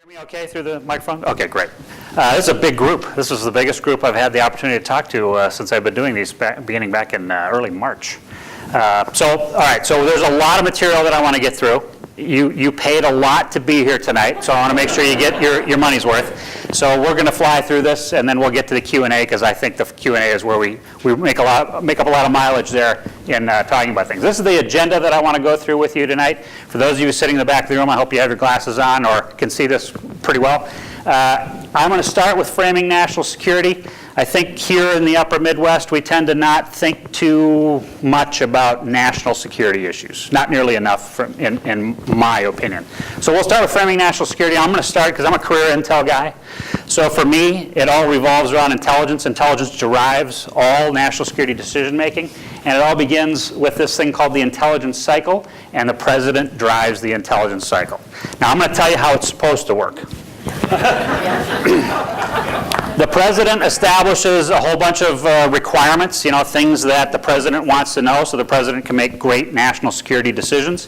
Hear me okay through the microphone? Okay, great. This is a big group. This is the biggest group I've had the opportunity to talk to since I've been doing these beginning back in early March. All right, so there's a lot of material that I want to get through. You paid a lot to be here tonight, so I want to make sure you get your money's worth. So we're going to fly through this, and then we'll get to the Q&A, because I think the Q&A is where we make up a lot of mileage there in talking about things. This is the agenda that I want to go through with you tonight. For those of you sitting in the back of the room, I hope you have your glasses on or can see this pretty well. I'm going to start with framing national security. I think here in the upper Midwest, we tend to not think too much about national security issues. Not nearly enough, in my opinion. So we'll start with framing national security. I'm going to start because I'm a career intel guy. So for me, it all revolves around intelligence. Intelligence derives all national security decision making. And it all begins with this thing called the intelligence cycle. And the president drives the intelligence cycle. Now I'm going to tell you how it's supposed to work. The president establishes a whole bunch of requirements, things that the president wants to know so the president can make great national security decisions.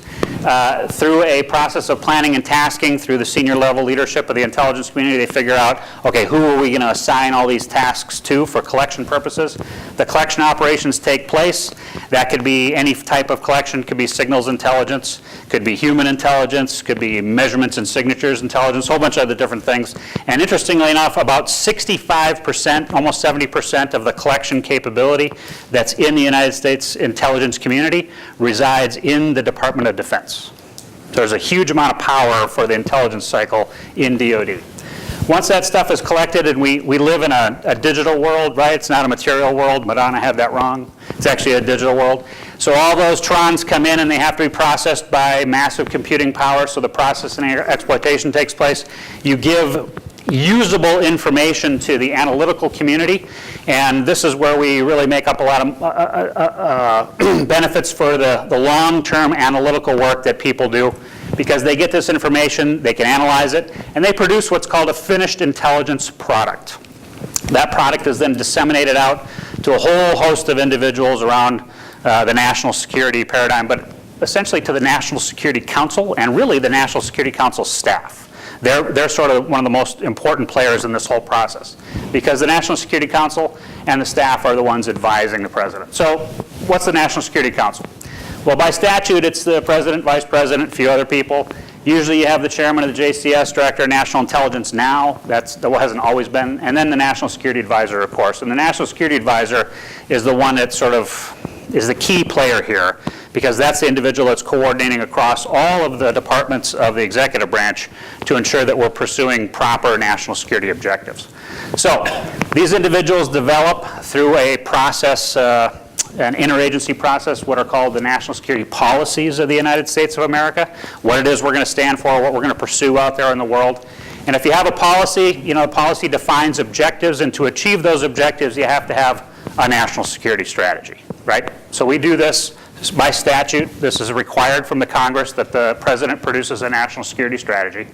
Through a process of planning and tasking through the senior level leadership of the intelligence community, they figure out, okay, who are we going to assign all these tasks to for collection purposes? The collection operations take place. That could be any type of collection. Could be signals intelligence, could be human intelligence, could be measurements and signatures intelligence, a whole bunch of other different things. And interestingly enough, about 65%, almost 70% of the collection capability that's in the United States intelligence community resides in the Department of Defense. So there's a huge amount of power for the intelligence cycle in DoD. Once that stuff is collected, and we live in a digital world, right? It's not a material world. Madonna had that wrong. It's actually a digital world. So all those trons come in and they have to be processed by massive computing power, so the processing and exploitation takes place. You give usable information to the analytical community, and this is where we really make up a lot of benefits for the long-term analytical work that people do, because they get this information, they can analyze it, and they produce what's called a finished intelligence product. That product is then disseminated out to a whole host of individuals around the national security paradigm, but essentially to the National Security Council and really the National Security Council staff. They're sort of one of the most important players in this whole process, because the National Security Council and the staff are the ones advising the president. So what's the National Security Council? Well, by statute, it's the president, vice president, a few other people. Usually you have the chairman of the JCS, director of national intelligence now. That hasn't always been. And then the national security advisor, of course. And the national security advisor is the one that sort of is the key player here, because that's the individual that's coordinating across all of the departments of the executive branch to ensure that we're pursuing proper national security objectives. So these individuals develop through a process, an interagency process, what are called the national security policies of the United States of America, what it is we're going to stand for, what we're going to pursue out there in the world. And if you have a policy, the policy defines objectives, and to achieve those objectives, you have to have a national security strategy, right? So we do this by statute. This is required from the Congress that the president produces a national security strategy.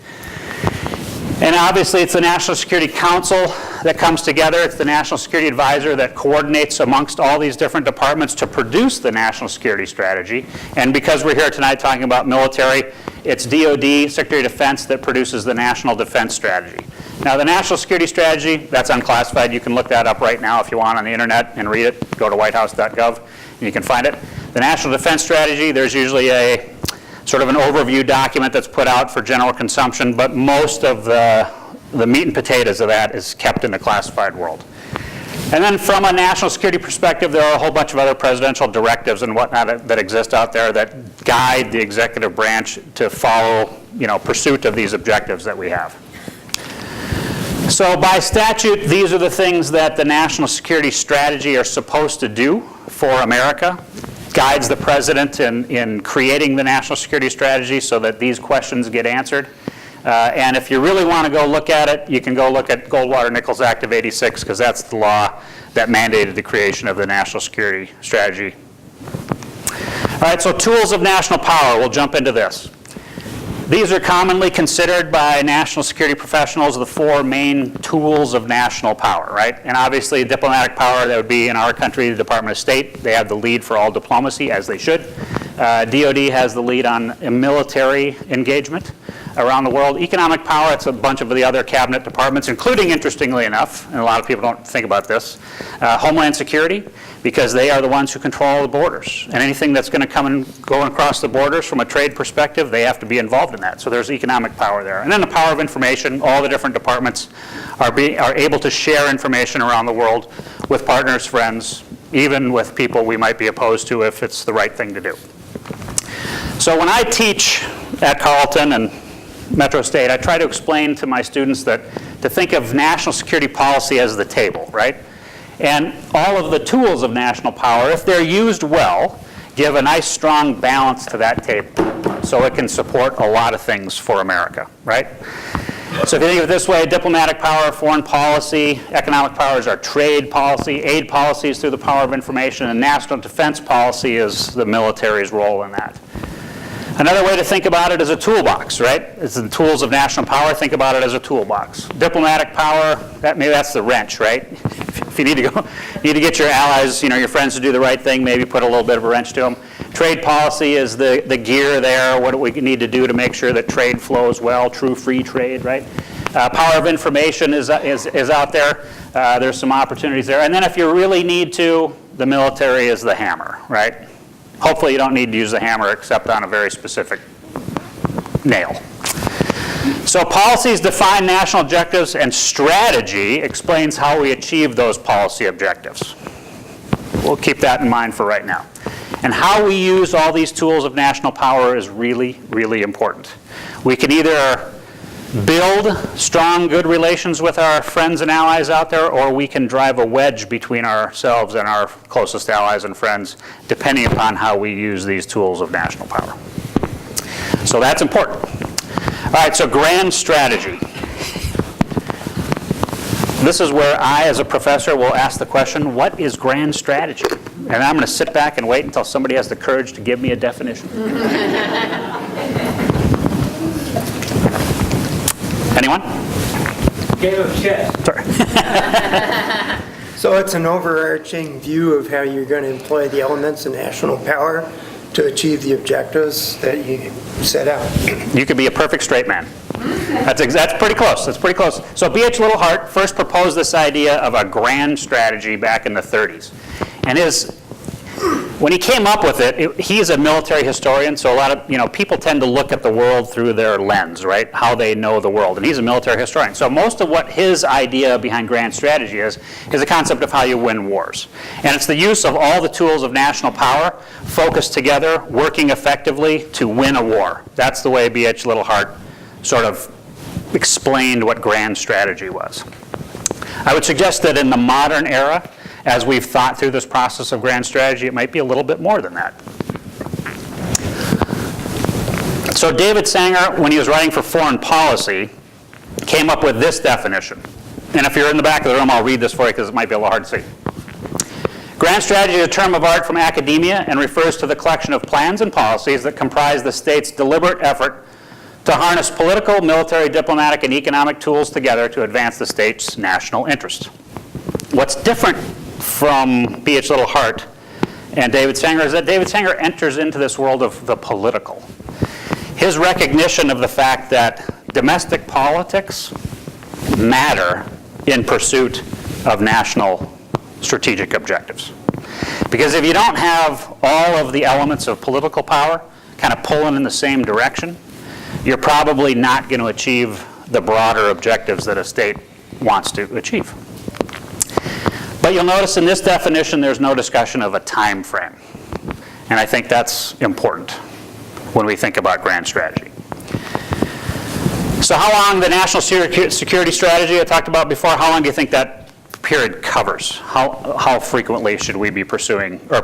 And obviously it's the National Security Council that comes together. It's the National Security Advisor that coordinates amongst all these different departments to produce the national security strategy. And because we're here tonight talking about military, it's DoD, Secretary of Defense, that produces the National Defense Strategy. Now the National Security Strategy, that's unclassified. You can look that up right now if you want on the internet and read it. Go to whitehouse.gov and you can find it. The National Defense Strategy, there's usually a sort of an overview document that's put out for general consumption, but most of the meat and potatoes of that is kept in the classified world. And then from a national security perspective, there are a whole bunch of other presidential directives and whatnot that exist out there that guide the executive branch to follow, pursuit of these objectives that we have. So by statute, these are the things that the national security strategy are supposed to do for America. Guides the president in creating the national security strategy so that these questions get answered. And if you really want to go look at it, you can go look at Goldwater-Nichols Act of '86, because that's the law that mandated the creation of the national security strategy. All right, so tools of national power. We'll jump into this. These are commonly considered by national security professionals the four main tools of national power, right? And obviously diplomatic power, that would be in our country, the Department of State. They have the lead for all diplomacy, as they should. DoD has the lead on military engagement. around the world. Economic power, it's a bunch of the other cabinet departments, including, interestingly enough, and a lot of people don't think about this, Homeland Security, because they are the ones who control the borders. And anything that's going to come and go across the borders from a trade perspective, they have to be involved in that. So there's economic power there. And then the power of information. All the different departments are able to share information around the world with partners, friends, even with people we might be opposed to if it's the right thing to do. So when I teach at Carleton and Metro State, I try to explain to my students that to think of national security policy as the table, right? And all of the tools of national power, if they're used well, give a nice strong balance to that table. So it can support a lot of things for America, right? So if you think of it this way, diplomatic power, foreign policy, economic power is our trade policy, aid policy is through the power of information, and national defense policy is the military's role in that. Another way to think about it is a toolbox, right? It's the tools of national power. Think about it as a toolbox. Diplomatic power, maybe that's the wrench, right? If you need to get your allies, your friends to do the right thing, maybe put a little bit of a wrench to them. Trade policy is the gear there. What do we need to do to make sure that trade flows well, true free trade, right? Power of information is out there. There's some opportunities there. And then if you really need to, the military is the hammer, right? Hopefully you don't need to use the hammer except on a very specific nail. So policies define national objectives, and strategy explains how we achieve those policy objectives. We'll keep that in mind for right now. And how we use all these tools of national power is really, really important. We can either build strong, good relations with our friends and allies out there, or we can drive a wedge between ourselves and our closest allies and friends, depending upon how we use these tools of national power. So that's important. All right, so grand strategy. This is where I, as a professor, will ask the question, what is grand strategy? And I'm going to sit back and wait until somebody has the courage to give me a definition. Anyone? Game of chess. Sorry. So it's an overarching view of how you're going to employ the elements of national power to achieve the objectives that you set out. You could be a perfect straight man. That's pretty close. That's pretty close. So B.H. Littlehart first proposed this idea of a grand strategy back in the 30s. And when he came up with it, he is a military historian, so a lot of people tend to look at the world through their lens, right? How they know the world, and he's a military historian. So most of what his idea behind grand strategy is the concept of how you win wars, and it's the use of all the tools of national power focused together, working effectively to win a war. That's the way B.H. Littlehart sort of explained what grand strategy was. I would suggest that in the modern era, as we've thought through this process of grand strategy, it might be a little bit more than that. So David Sanger, when he was writing for foreign policy, came up with this definition. And if you're in the back of the room, I'll read this for you because it might be a little hard to see. Grand strategy is a term of art from academia and refers to the collection of plans and policies that comprise the state's deliberate effort to harness political, military, diplomatic, and economic tools together to advance the state's national interest. What's different from B.H. Littlehart and David Sanger is that David Sanger enters into this world of the political. His recognition of the fact that domestic politics matter in pursuit of national strategic objectives. Because if you don't have all of the elements of political power kind of pulling in the same direction, you're probably not going to achieve the broader objectives that a state wants to achieve. But you'll notice in this definition there's no discussion of a time frame. And I think that's important when we think about grand strategy. So how long the national security strategy I talked about before, how long do you think that period covers? How frequently should we be pursuing or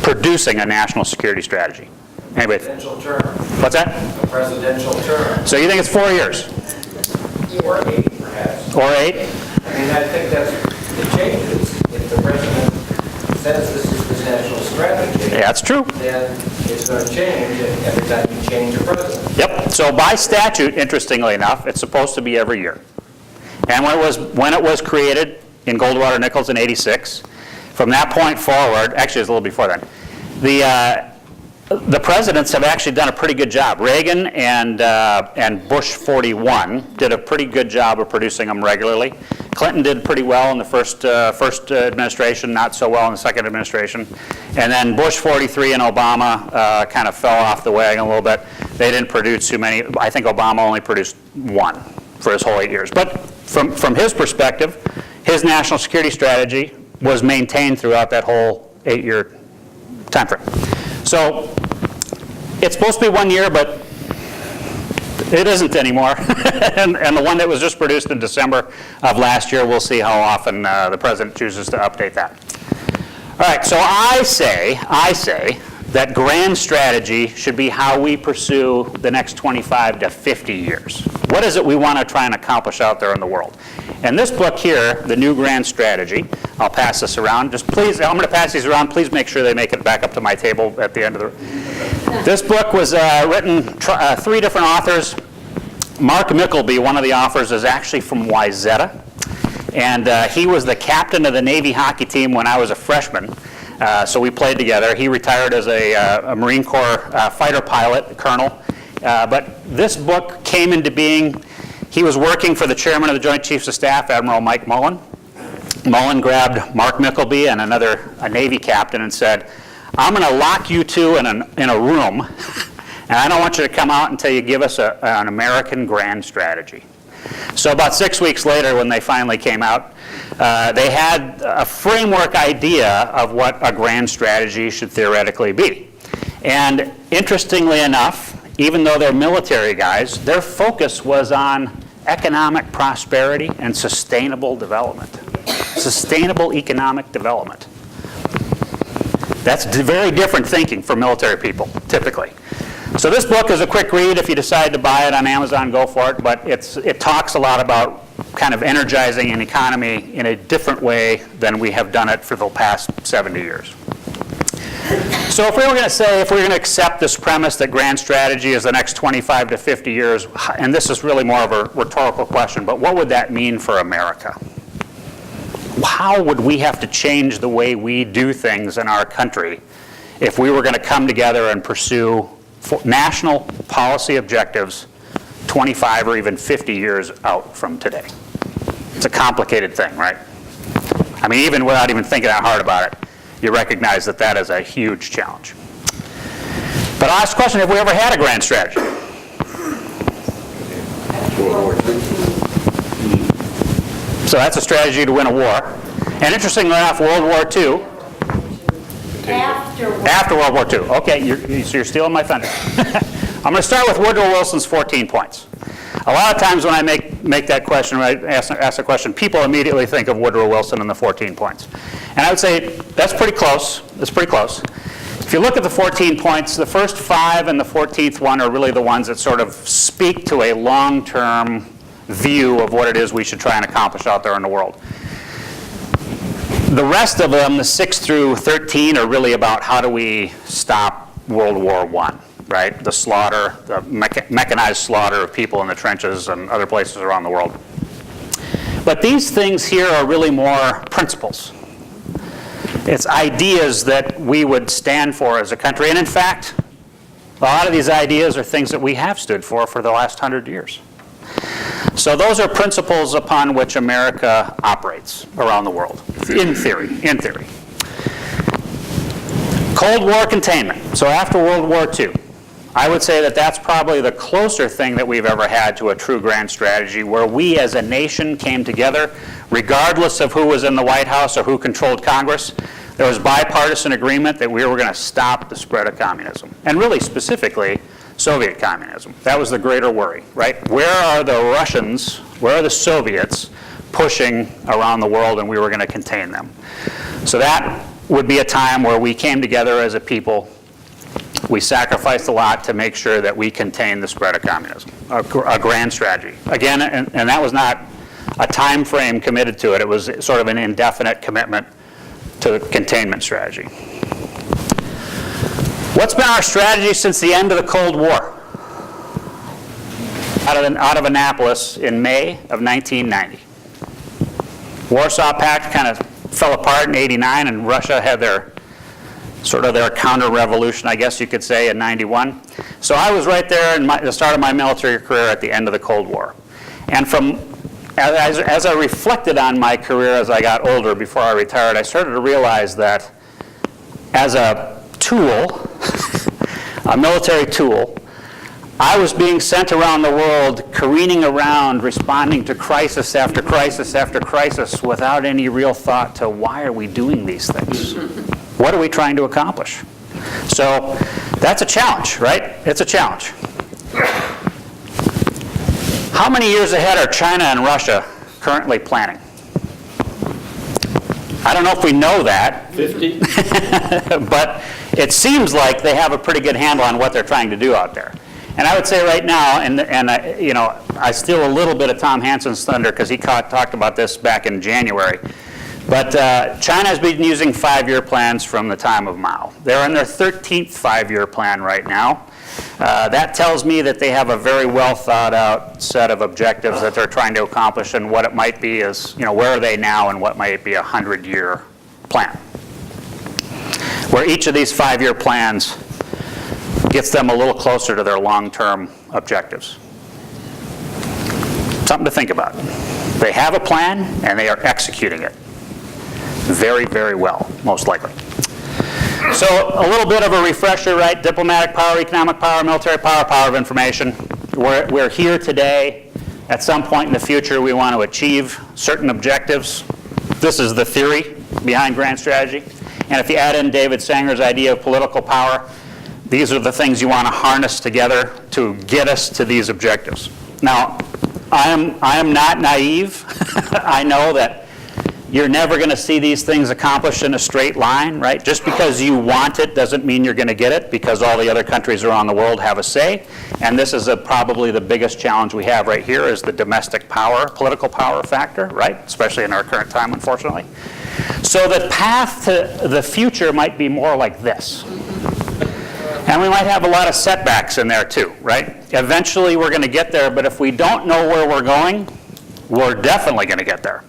producing a national security strategy? Anybody? Presidential term. What's that? A presidential term. So you think it's 4 years? Or 8, perhaps. Or 8? I mean, I think it changes. If the president says this is the national strategy, Yeah, that's true. then it's going to change every time you change a president. Yep. So by statute, interestingly enough, it's supposed to be every year. And when it was created in Goldwater Nichols in '86, from that point forward, actually it was a little before then, the presidents have actually done a pretty good job. Reagan and Bush 41 did a pretty good job of producing them regularly. Clinton did pretty well in the first administration, not so well in the second administration. And then Bush 43 and Obama kind of fell off the wagon a little bit. They didn't produce too many. I think Obama only produced one for his whole 8 years. But from his perspective, his national security strategy was maintained throughout that whole 8-year time frame. So it's supposed to be 1 year, but it isn't anymore. and the one that was just produced in December of last year, we'll see how often the president chooses to update that. All right, so I say that grand strategy should be how we pursue the next 25 to 50 years. What is it we want to try and accomplish out there in the world? And this book here, The New Grand Strategy, I'll pass this around. Just please, I'm going to pass these around. Please make sure they make it back up to my table at the end of the... This book was written, 3 different authors. Mark Mickleby, one of the authors, is actually from Wyzetta. And he was the captain of the Navy hockey team when I was a freshman. So we played together. He retired as a Marine Corps fighter pilot, colonel. But this book came into being. He was working for the chairman of the Joint Chiefs of Staff, Admiral Mike Mullen. Mullen grabbed Mark Mickleby and a Navy captain and said, I'm going to lock you two in a room, and I don't want you to come out until you give us an American grand strategy. So about 6 weeks later, when they finally came out, they had a framework idea of what a grand strategy should theoretically be. And interestingly enough, even though they're military guys, their focus was on economic prosperity and sustainable development. Sustainable economic development. That's very different thinking for military people, typically. So this book is a quick read. If you decide to buy it on Amazon, go for it. But it talks a lot about kind of energizing an economy in a different way than we have done it for the past 70 years. So if we were going to accept this premise that grand strategy is the next 25 to 50 years, and this is really more of a rhetorical question, but what would that mean for America? How would we have to change the way we do things in our country if we were going to come together and pursue national policy objectives 25 or even 50 years out from today? It's a complicated thing, right? I mean, even without even thinking that hard about it, you recognize that that is a huge challenge. But I'll ask the question, have we ever had a grand strategy? So that's a strategy to win a war. And interestingly enough, World War II. After World War II. Okay, so you're stealing my thunder. I'm going to start with Woodrow Wilson's 14 points. A lot of times when I make that question, when I ask the question, people immediately think of Woodrow Wilson and the 14 points. And I would say that's pretty close. That's pretty close. If you look at the 14 points, the first 5 and the 14th one are really the ones that sort of speak to a long-term view of what it is we should try and accomplish out there in the world. The rest of them, the 6 through 13, are really about how do we stop World War I, right? The slaughter, the mechanized slaughter of people in the trenches and other places around the world. But these things here are really more principles. It's ideas that we would stand for as a country. And in fact, a lot of these ideas are things that we have stood for the last 100 years. So those are principles upon which America operates around the world, in theory. Cold War containment. So after World War II, I would say that that's probably the closer thing that we've ever had to a true grand strategy where we as a nation came together, regardless of who was in the White House or who controlled Congress. There was bipartisan agreement that we were going to stop the spread of communism, and really specifically Soviet communism. That was the greater worry, right? Where are the Russians, where are the Soviets pushing around the world, and we were going to contain them. So that would be a time where we came together as a people. We sacrificed a lot to make sure that we contain the spread of communism, a grand strategy. Again, and that was not a time frame committed to it. It was sort of an indefinite commitment to the containment strategy. What's been our strategy since the end of the Cold War? Out of Annapolis in May of 1990. Warsaw Pact kind of fell apart in '89, and Russia had their sort of their counter-revolution, I guess you could say, in '91. So I was right there in the start of my military career at the end of the Cold War. And as I reflected on my career as I got older before I retired, I started to realize that as a tool, a military tool, I was being sent around the world, careening around, responding to crisis after crisis after crisis without any real thought to why are we doing these things? What are we trying to accomplish? So that's a challenge, right? It's a challenge. How many years ahead are China and Russia currently planning? I don't know if we know that. 50? But it seems like they have a pretty good handle on what they're trying to do out there. And I would say right now, I steal a little bit of Tom Hansen's thunder because he talked about this back in January. But China has been using 5-year plans from the time of Mao. They're in their 13th 5-year plan right now. That tells me that they have a very well thought out set of objectives that they're trying to accomplish, and what it might be is, where are they now and what might be a 100-year plan. Where each of these 5-year plans gets them a little closer to their long-term objectives. Something to think about. They have a plan and they are executing it very, very well, most likely. So a little bit of a refresher, right? Diplomatic power, economic power, military power, power of information. We're here today. At some point in the future, we want to achieve certain objectives. This is the theory behind grand strategy. And if you add in David Sanger's idea of political power, these are the things you want to harness together to get us to these objectives. Now, I am not naive. I know that you're never going to see these things accomplished in a straight line, right? Just because you want it doesn't mean you're going to get it, because all the other countries around the world have a say. And this is probably the biggest challenge we have right here, is the domestic power, political power factor, right? Especially in our current time, unfortunately. So the path to the future might be more like this. And we might have a lot of setbacks in there too, right? Eventually we're going to get there, but if we don't know where we're going, we're definitely going to get there.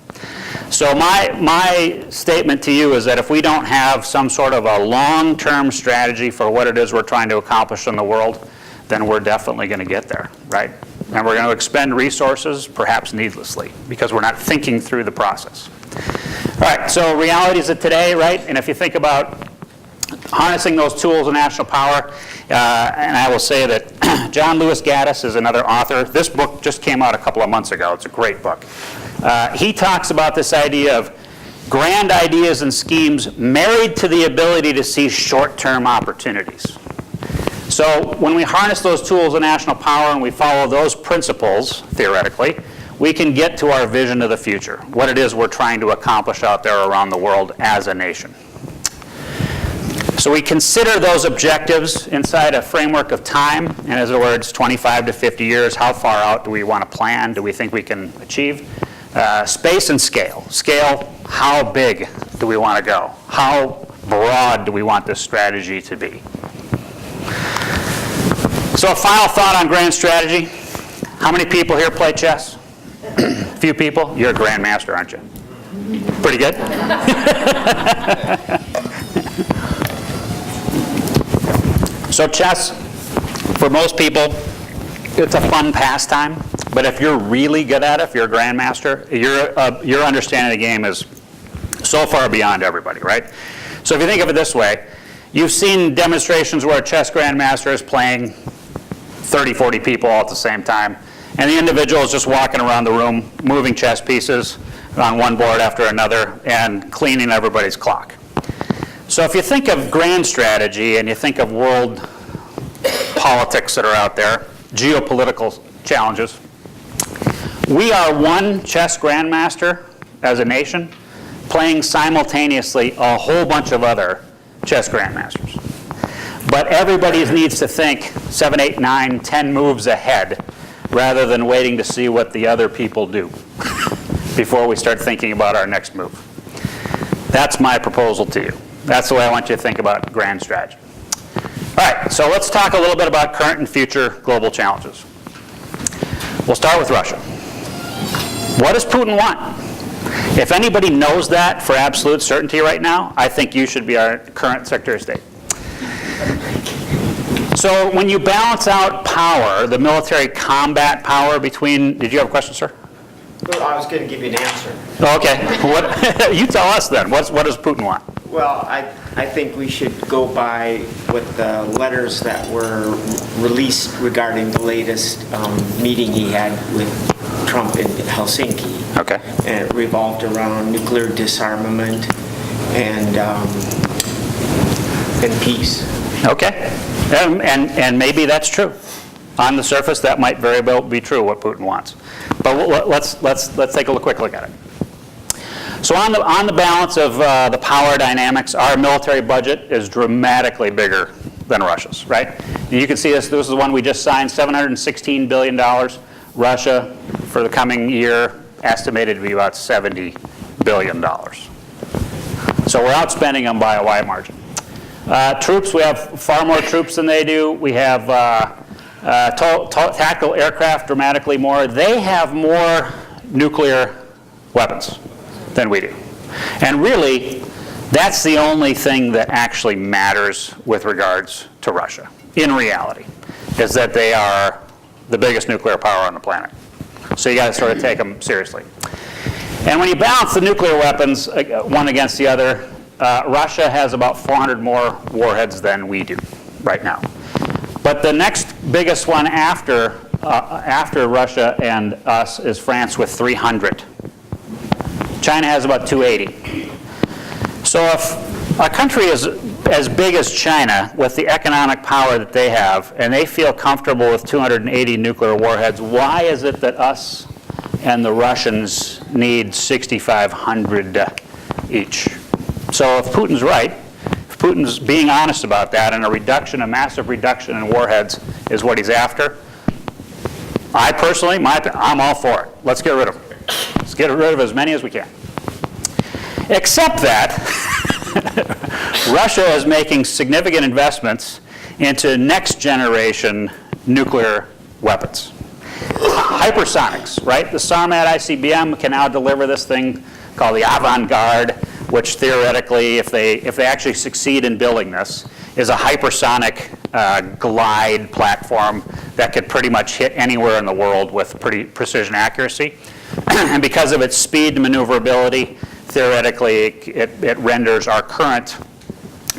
So my statement to you is that if we don't have some sort of a long-term strategy for what it is we're trying to accomplish in the world, then we're definitely going to get there, right? And we're going to expend resources, perhaps needlessly, because we're not thinking through the process. All right, so realities of today, right? And if you think about harnessing those tools of national power, and I will say that John Lewis Gaddis is another author. This book just came out a couple of months ago. It's a great book. He talks about this idea of grand ideas and schemes married to the ability to see short-term opportunities. So when we harness those tools of national power and we follow those principles, theoretically, we can get to our vision of the future, what it is we're trying to accomplish out there around the world as a nation. So we consider those objectives inside a framework of time, in other words, 25 to 50 years. How far out do we want to plan? Do we think we can achieve? Space and scale. Scale, how big do we want to go? How broad do we want this strategy to be? So a final thought on grand strategy. How many people here play chess? A few people? You're a grandmaster, aren't you? Pretty good? So chess, for most people, it's a fun pastime. But if you're really good at it, if you're a grandmaster, your understanding of the game is so far beyond everybody, right? So if you think of it this way, you've seen demonstrations where a chess grandmaster is playing 30, 40 people all at the same time, and the individual is just walking around the room, moving chess pieces on one board after another, and cleaning everybody's clock. So if you think of grand strategy and you think of world politics that are out there, geopolitical challenges, we are one chess grandmaster as a nation playing simultaneously a whole bunch of other chess grandmasters. But everybody needs to think 7, 8, 9, 10 moves ahead rather than waiting to see what the other people do before we start thinking about our next move. That's my proposal to you. That's the way I want you to think about grand strategy. All right, so let's talk a little bit about current and future global challenges. We'll start with Russia. What does Putin want? If anybody knows that for absolute certainty right now, I think you should be our current Secretary of State. So when you balance out power, the military combat power between, did you have a question, sir? Well, I was going to give you an answer. Okay, what, you tell us then, what does Putin want? Well, I think we should go by what the letters that were released regarding the latest meeting he had with Trump in Helsinki. Okay. And it revolved around nuclear disarmament and peace. Okay, and maybe that's true. On the surface, that might very well be true, what Putin wants. But let's take a quick look at it. So on the balance of the power dynamics, our military budget is dramatically bigger than Russia's, right? You can see this is the one we just signed, $716 billion. Russia, for the coming year, estimated to be about $70 billion. So we're outspending them by a wide margin. Troops, we have far more troops than they do. We have tactical aircraft, dramatically more. They have more nuclear weapons than we do. And really, that's the only thing that actually matters with regards to Russia, in reality, is that they are the biggest nuclear power on the planet. So you got to sort of take them seriously. And when you balance the nuclear weapons one against the other, Russia has about 400 more warheads than we do right now. But the next biggest one after Russia and us is France with 300. China has about 280. So if a country is as big as China with the economic power that they have, and they feel comfortable with 280 nuclear warheads, why is it that us and the Russians need 6,500 each? So if Putin's right, if Putin's being honest about that, and a massive reduction in warheads is what he's after, I personally, I'm all for it. Let's get rid of them. Let's get rid of as many as we can. Except that Russia is making significant investments into next generation nuclear weapons. Hypersonics, right? The Sarmat ICBM can now deliver this thing called the Avant-Garde, which theoretically, if they actually succeed in building this, is a hypersonic glide platform that could pretty much hit anywhere in the world with pretty precision accuracy. And because of its speed and maneuverability, theoretically, it renders our current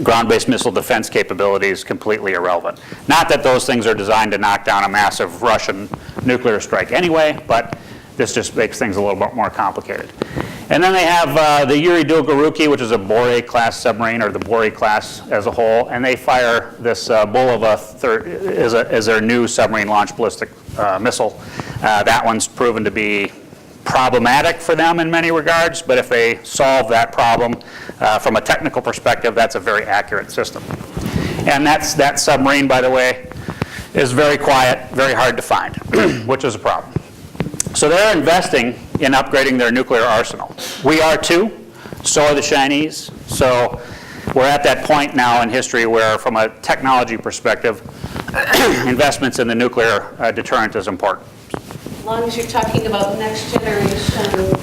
ground-based missile defense capabilities completely irrelevant. Not that those things are designed to knock down a massive Russian nuclear strike anyway, but this just makes things a little bit more complicated. And then they have the Yuri Dolgoruki, which is a Bore-class submarine, or the Bore-class as a whole, and they fire this Bulava as their new submarine-launched ballistic missile. That one's proven to be problematic for them in many regards, but if they solve that problem from a technical perspective, that's a very accurate system. And that submarine, by the way, is very quiet, very hard to find, which is a problem. So they're investing in upgrading their nuclear arsenal. We are too, so are the Chinese. So we're at that point now in history where, from a technology perspective, investments in the nuclear deterrent is important. As long as you're talking about next generation,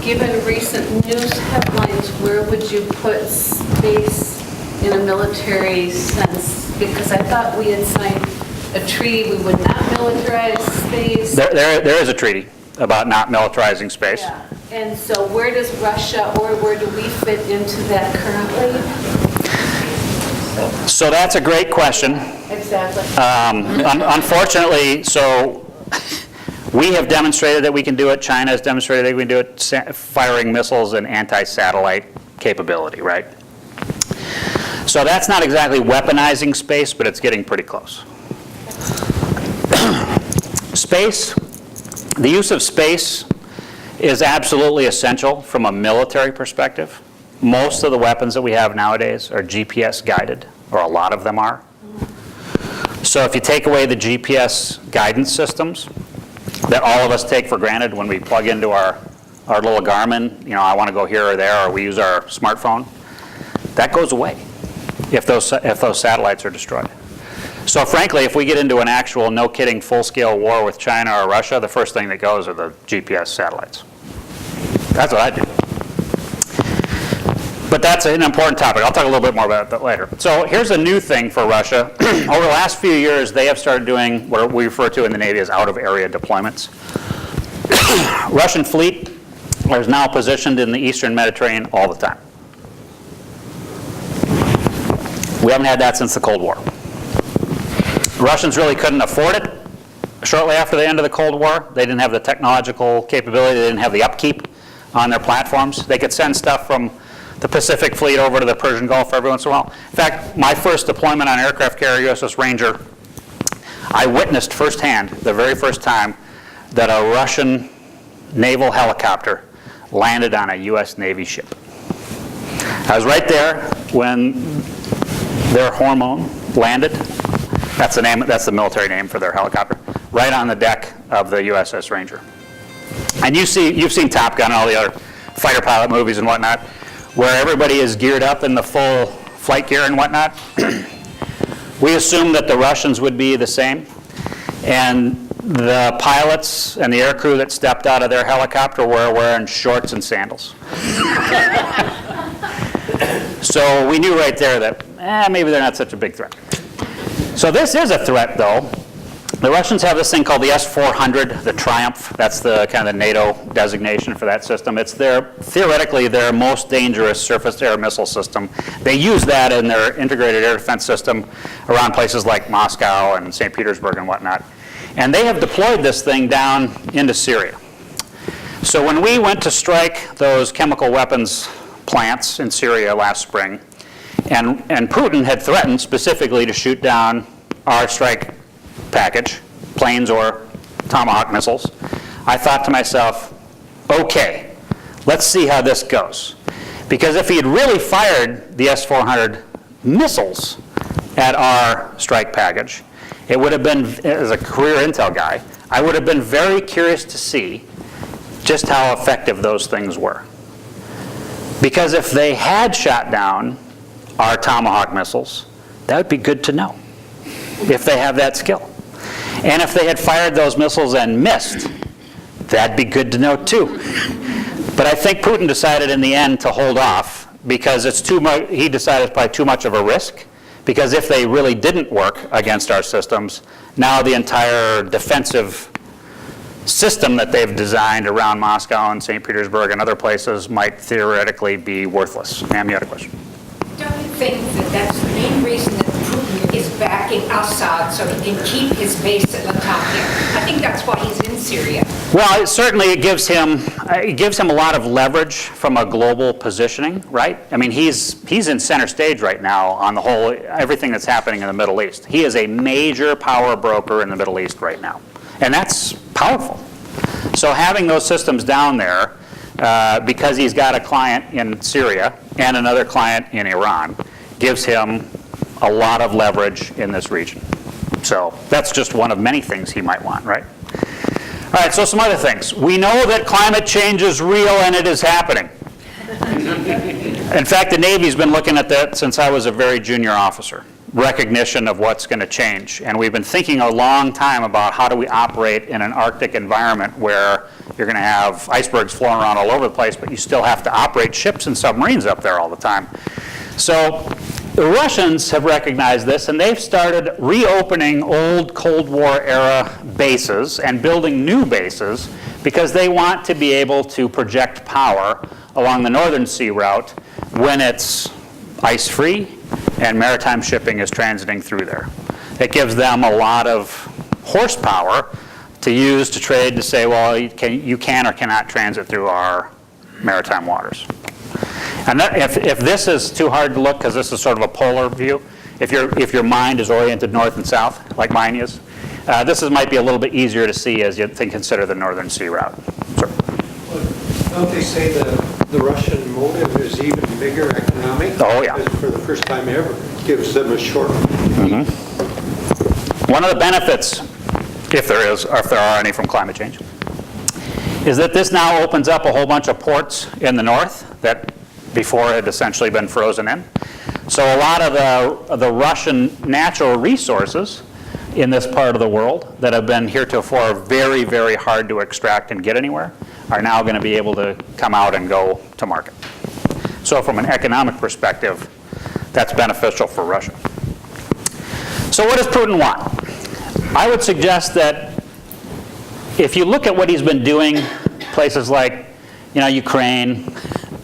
given recent news headlines, where would you put space in a military sense? Because I thought we had signed a treaty we would not militarize space. There is a treaty about not militarizing space. Yeah. And so where does Russia, or where do we fit into that currently? So that's a great question. Exactly. Unfortunately, so we have demonstrated that we can do it. China has demonstrated that we can do it, firing missiles and anti-satellite capability, right? So that's not exactly weaponizing space, but it's getting pretty close. Space, the use of space is absolutely essential from a military perspective. Most of the weapons that we have nowadays are GPS guided, or a lot of them are. So if you take away the GPS guidance systems that all of us take for granted when we plug into our little Garmin, I want to go here or there, or we use our smartphone, that goes away if those satellites are destroyed. So frankly, if we get into an actual, no kidding, full-scale war with China or Russia, the first thing that goes are the GPS satellites. That's what I do. But that's an important topic. I'll talk a little bit more about that later. So here's a new thing for Russia. Over the last few years, they have started doing what we refer to in the Navy as out-of-area deployments. Russian fleet is now positioned in the Eastern Mediterranean all the time. We haven't had that since the Cold War. Russians really couldn't afford it shortly after the end of the Cold War. They didn't have the technological capability. They didn't have the upkeep on their platforms. They could send stuff from the Pacific Fleet over to the Persian Gulf every once in a while. In fact, my first deployment on aircraft carrier USS Ranger, I witnessed firsthand the very first time that a Russian naval helicopter landed on a U.S. Navy ship. I was right there when their Hormone landed. That's the name. That's the military name for their helicopter. Right on the deck of the USS Ranger. And you've seen Top Gun and all the other fighter pilot movies and whatnot, where everybody is geared up in the full flight gear and whatnot. We assumed that the Russians would be the same. And the pilots and the aircrew that stepped out of their helicopter were wearing shorts and sandals. So we knew right there that maybe they're not such a big threat. So this is a threat, though. The Russians have this thing called the S-400, the Triumph. That's the kind of the NATO designation for that system. It's theoretically their most dangerous surface-to-air missile system. They use that in their integrated air defense system around places like Moscow and St. Petersburg and whatnot. And they have deployed this thing down into Syria. So when we went to strike those chemical weapons plants in Syria last spring, and Putin had threatened specifically to shoot down our strike package, planes or Tomahawk missiles, I thought to myself, okay, let's see how this goes. Because if he had really fired the S-400 missiles at our strike package, it would have been, as a career intel guy, I would have been very curious to see just how effective those things were. Because if they had shot down our Tomahawk missiles, that would be good to know, if they have that skill. And if they had fired those missiles and missed, that'd be good to know too. But I think Putin decided in the end to hold off because it's too much. He decided it's probably too much of a risk. Because if they really didn't work against our systems, now the entire defensive system that they've designed around Moscow and St. Petersburg and other places might theoretically be worthless. Ma'am, you had a question? Don't you think that that's the main reason that Putin is backing Assad so he can keep his base at the top here? I think that's why he's in Syria. Well, it gives him a lot of leverage from a global positioning, right? I mean, he's in center stage right now on the whole, everything that's happening in the Middle East. He is a major power broker in the Middle East right now, and that's powerful. So having those systems down there, because he's got a client in Syria and another client in Iran, gives him a lot of leverage in this region. So that's just one of many things he might want, right? All right, so some other things. We know that climate change is real and it is happening. In fact, the Navy's been looking at that since I was a very junior officer, recognition of what's going to change. And we've been thinking a long time about how do we operate in an Arctic environment where you're going to have icebergs flowing around all over the place, but you still have to operate ships and submarines up there all the time. So the Russians have recognized this, and they've started reopening old Cold War era bases and building new bases because they want to be able to project power along the Northern Sea route when it's ice-free and maritime shipping is transiting through there. It gives them a lot of horsepower to use to trade to say, well, you can or cannot transit through our maritime waters. And that, if this is too hard to look, because this is sort of a polar view, if your mind is oriented north and south, like mine is, this might be a little bit easier to see as you consider the Northern Sea route. Sure. Don't they say the Russian motive is even bigger economic? Oh, yeah. Because for the first time ever, it gives them a short. One of the benefits, if there is, or if there are any from climate change, is that this now opens up a whole bunch of ports in the north that before had essentially been frozen in. So a lot of the Russian natural resources in this part of the world that have been heretofore very, very hard to extract and get anywhere are now going to be able to come out and go to market. So from an economic perspective, that's beneficial for Russia. So what does Putin want? I would suggest that if you look at what he's been doing, places like, Ukraine,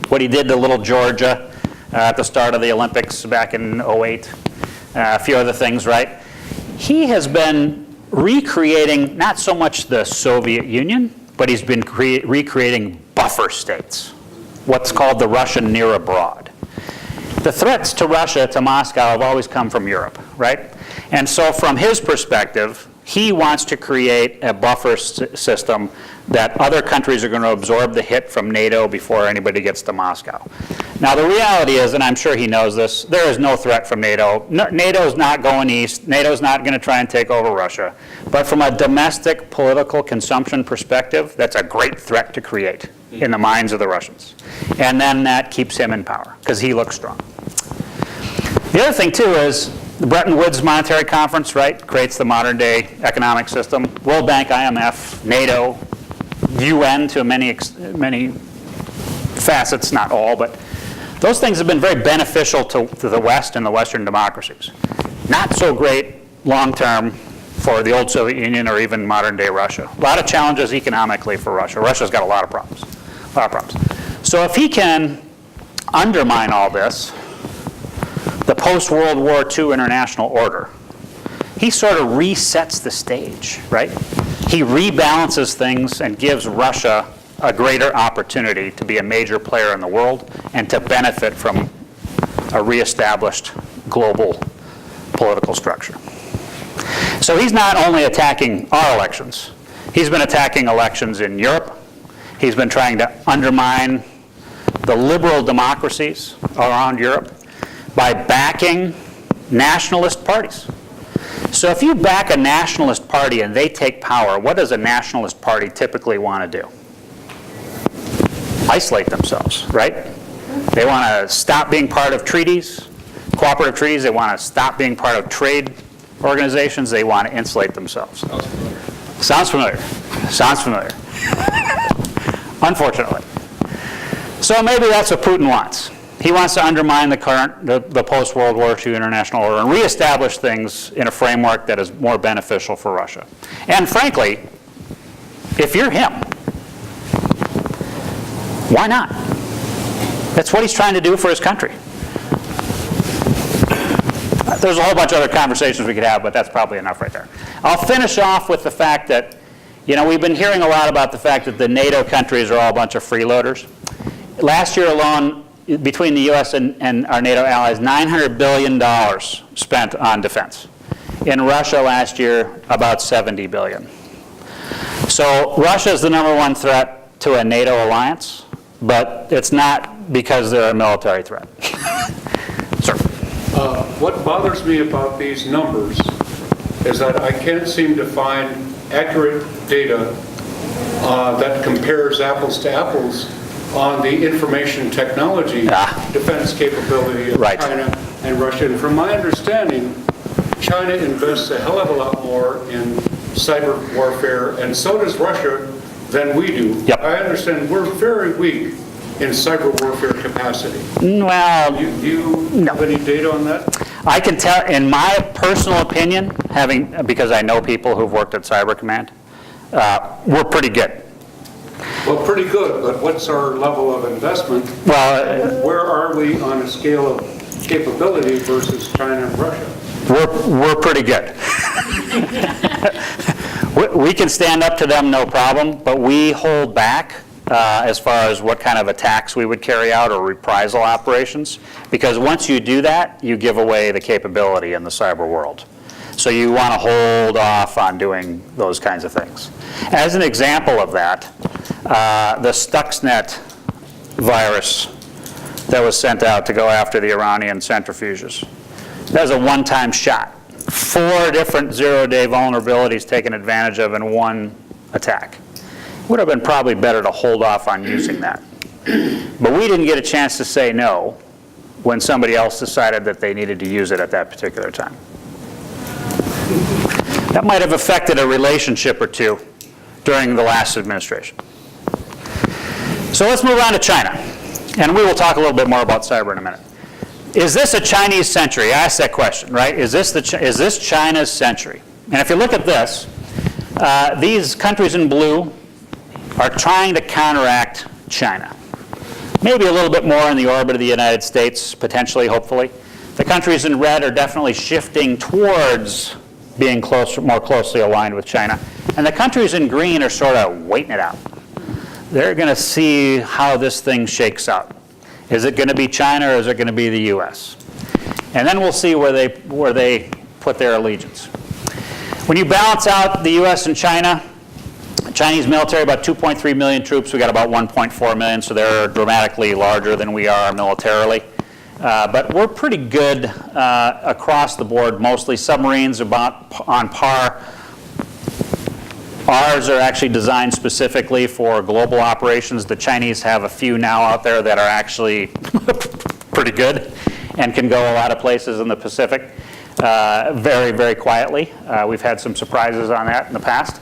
what he did to little Georgia at the start of the Olympics back in '08, a few other things, right? He has been recreating not so much the Soviet Union, but he's been recreating buffer states, what's called the Russian near abroad. The threats to Russia, to Moscow, have always come from Europe, right? And so from his perspective, he wants to create a buffer system that other countries are going to absorb the hit from NATO before anybody gets to Moscow. Now the reality is, and I'm sure he knows this, there is no threat from NATO. NATO's not going east. NATO's not going to try and take over Russia. But from a domestic political consumption perspective, that's a great threat to create in the minds of the Russians. And then that keeps him in power, because he looks strong. The other thing, too, is the Bretton Woods Monetary Conference, right, creates the modern-day economic system. World Bank, IMF, NATO, UN to many facets, not all, but those things have been very beneficial to the West and the Western democracies. Not so great long-term for the old Soviet Union or even modern-day Russia. A lot of challenges economically for Russia. Russia's got a lot of problems. So if he can undermine all this, the post-World War II international order, he sort of resets the stage, right? He rebalances things and gives Russia a greater opportunity to be a major player in the world and to benefit from a reestablished global political structure. So he's not only attacking our elections, he's been attacking elections in Europe. He's been trying to undermine the liberal democracies around Europe by backing nationalist parties. So if you back a nationalist party and they take power, what does a nationalist party typically want to do? Isolate themselves, right? They want to stop being part of treaties, cooperative treaties. They want to stop being part of trade organizations. They want to insulate themselves. Sounds familiar. Sounds familiar. Unfortunately. So maybe that's what Putin wants. He wants to undermine the post-World War II international order and reestablish things in a framework that is more beneficial for Russia. And frankly, if you're him, why not? That's what he's trying to do for his country. There's a whole bunch of other conversations we could have, but that's probably enough right there. I'll finish off with the fact that, we've been hearing a lot about the fact that the NATO countries are all a bunch of freeloaders. Last year alone, between the U.S. and our NATO allies, $900 billion spent on defense. In Russia last year, about $70 billion. So Russia is the #1 threat to a NATO alliance, but it's not because they're a military threat. Sir. What bothers me about these numbers is that I can't seem to find accurate data that compares apples to apples on the information technology defense capability of China and Russia. And from my understanding, China invests a hell of a lot more in cyber warfare, and so does Russia, than we do. Yep. I understand we're very weak in cyber warfare capacity. Well, Do you have any data on that? I can tell, in my personal opinion, because I know people who've worked at Cyber Command, we're pretty good. Well, pretty good, but what's our level of investment? Well, Where are we on a scale of capability versus China and Russia? we're pretty good. We can stand up to them, no problem, but we hold back as far as what kind of attacks we would carry out or reprisal operations, because once you do that, you give away the capability in the cyber world. So you want to hold off on doing those kinds of things. As an example of that, the Stuxnet virus that was sent out to go after the Iranian centrifuges. That was a one-time shot. 4 different zero-day vulnerabilities taken advantage of in one attack. Would have been probably better to hold off on using that. But we didn't get a chance to say no when somebody else decided that they needed to use it at that particular time. That might have affected a relationship or two during the last administration. So let's move on to China. And we will talk a little bit more about cyber in a minute. Is this a Chinese century? I asked that question, right? Is this China's century? And if you look at this, these countries in blue are trying to counteract China. Maybe a little bit more in the orbit of the United States, potentially, hopefully. The countries in red are definitely shifting towards being more closely aligned with China. And the countries in green are sort of waiting it out. They're going to see how this thing shakes out. Is it going to be China or is it going to be the US? And then we'll see where they put their allegiance. When you balance out the US and China, Chinese military, about 2.3 million troops. We got about 1.4 million, so they're dramatically larger than we are militarily. But we're pretty good across the board, mostly submarines about on par. Ours are actually designed specifically for global operations. The Chinese have a few now out there that are actually pretty good and can go a lot of places in the Pacific very, very quietly. We've had some surprises on that in the past.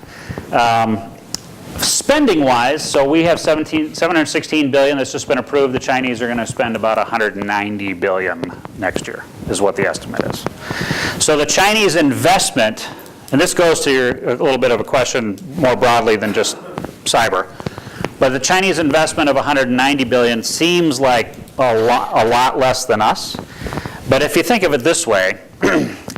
Spending-wise, so we have $716 billion that's just been approved. The Chinese are going to spend about $190 billion next year, is what the estimate is. So the Chinese investment, and this goes to a little bit of a question more broadly than just cyber, but the Chinese investment of $190 billion seems like a lot less than us. But if you think of it this way,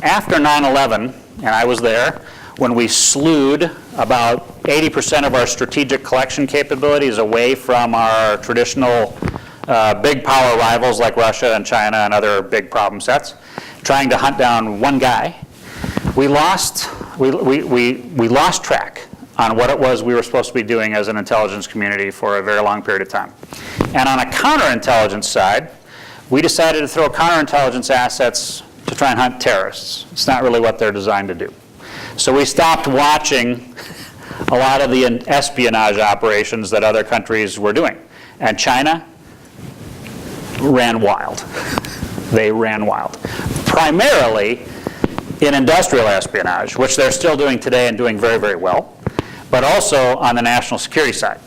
after 9/11, and I was there, when we slewed about 80% of our strategic collection capabilities away from our traditional big power rivals like Russia and China and other big problem sets, trying to hunt down one guy, we lost track on what it was we were supposed to be doing as an intelligence community for a very long period of time. And on a counterintelligence side, we decided to throw counterintelligence assets to try and hunt terrorists. It's not really what they're designed to do. So we stopped watching a lot of the espionage operations that other countries were doing. And China ran wild. They ran wild. Primarily in industrial espionage, which they're still doing today and doing very, very well, but also on the national security side.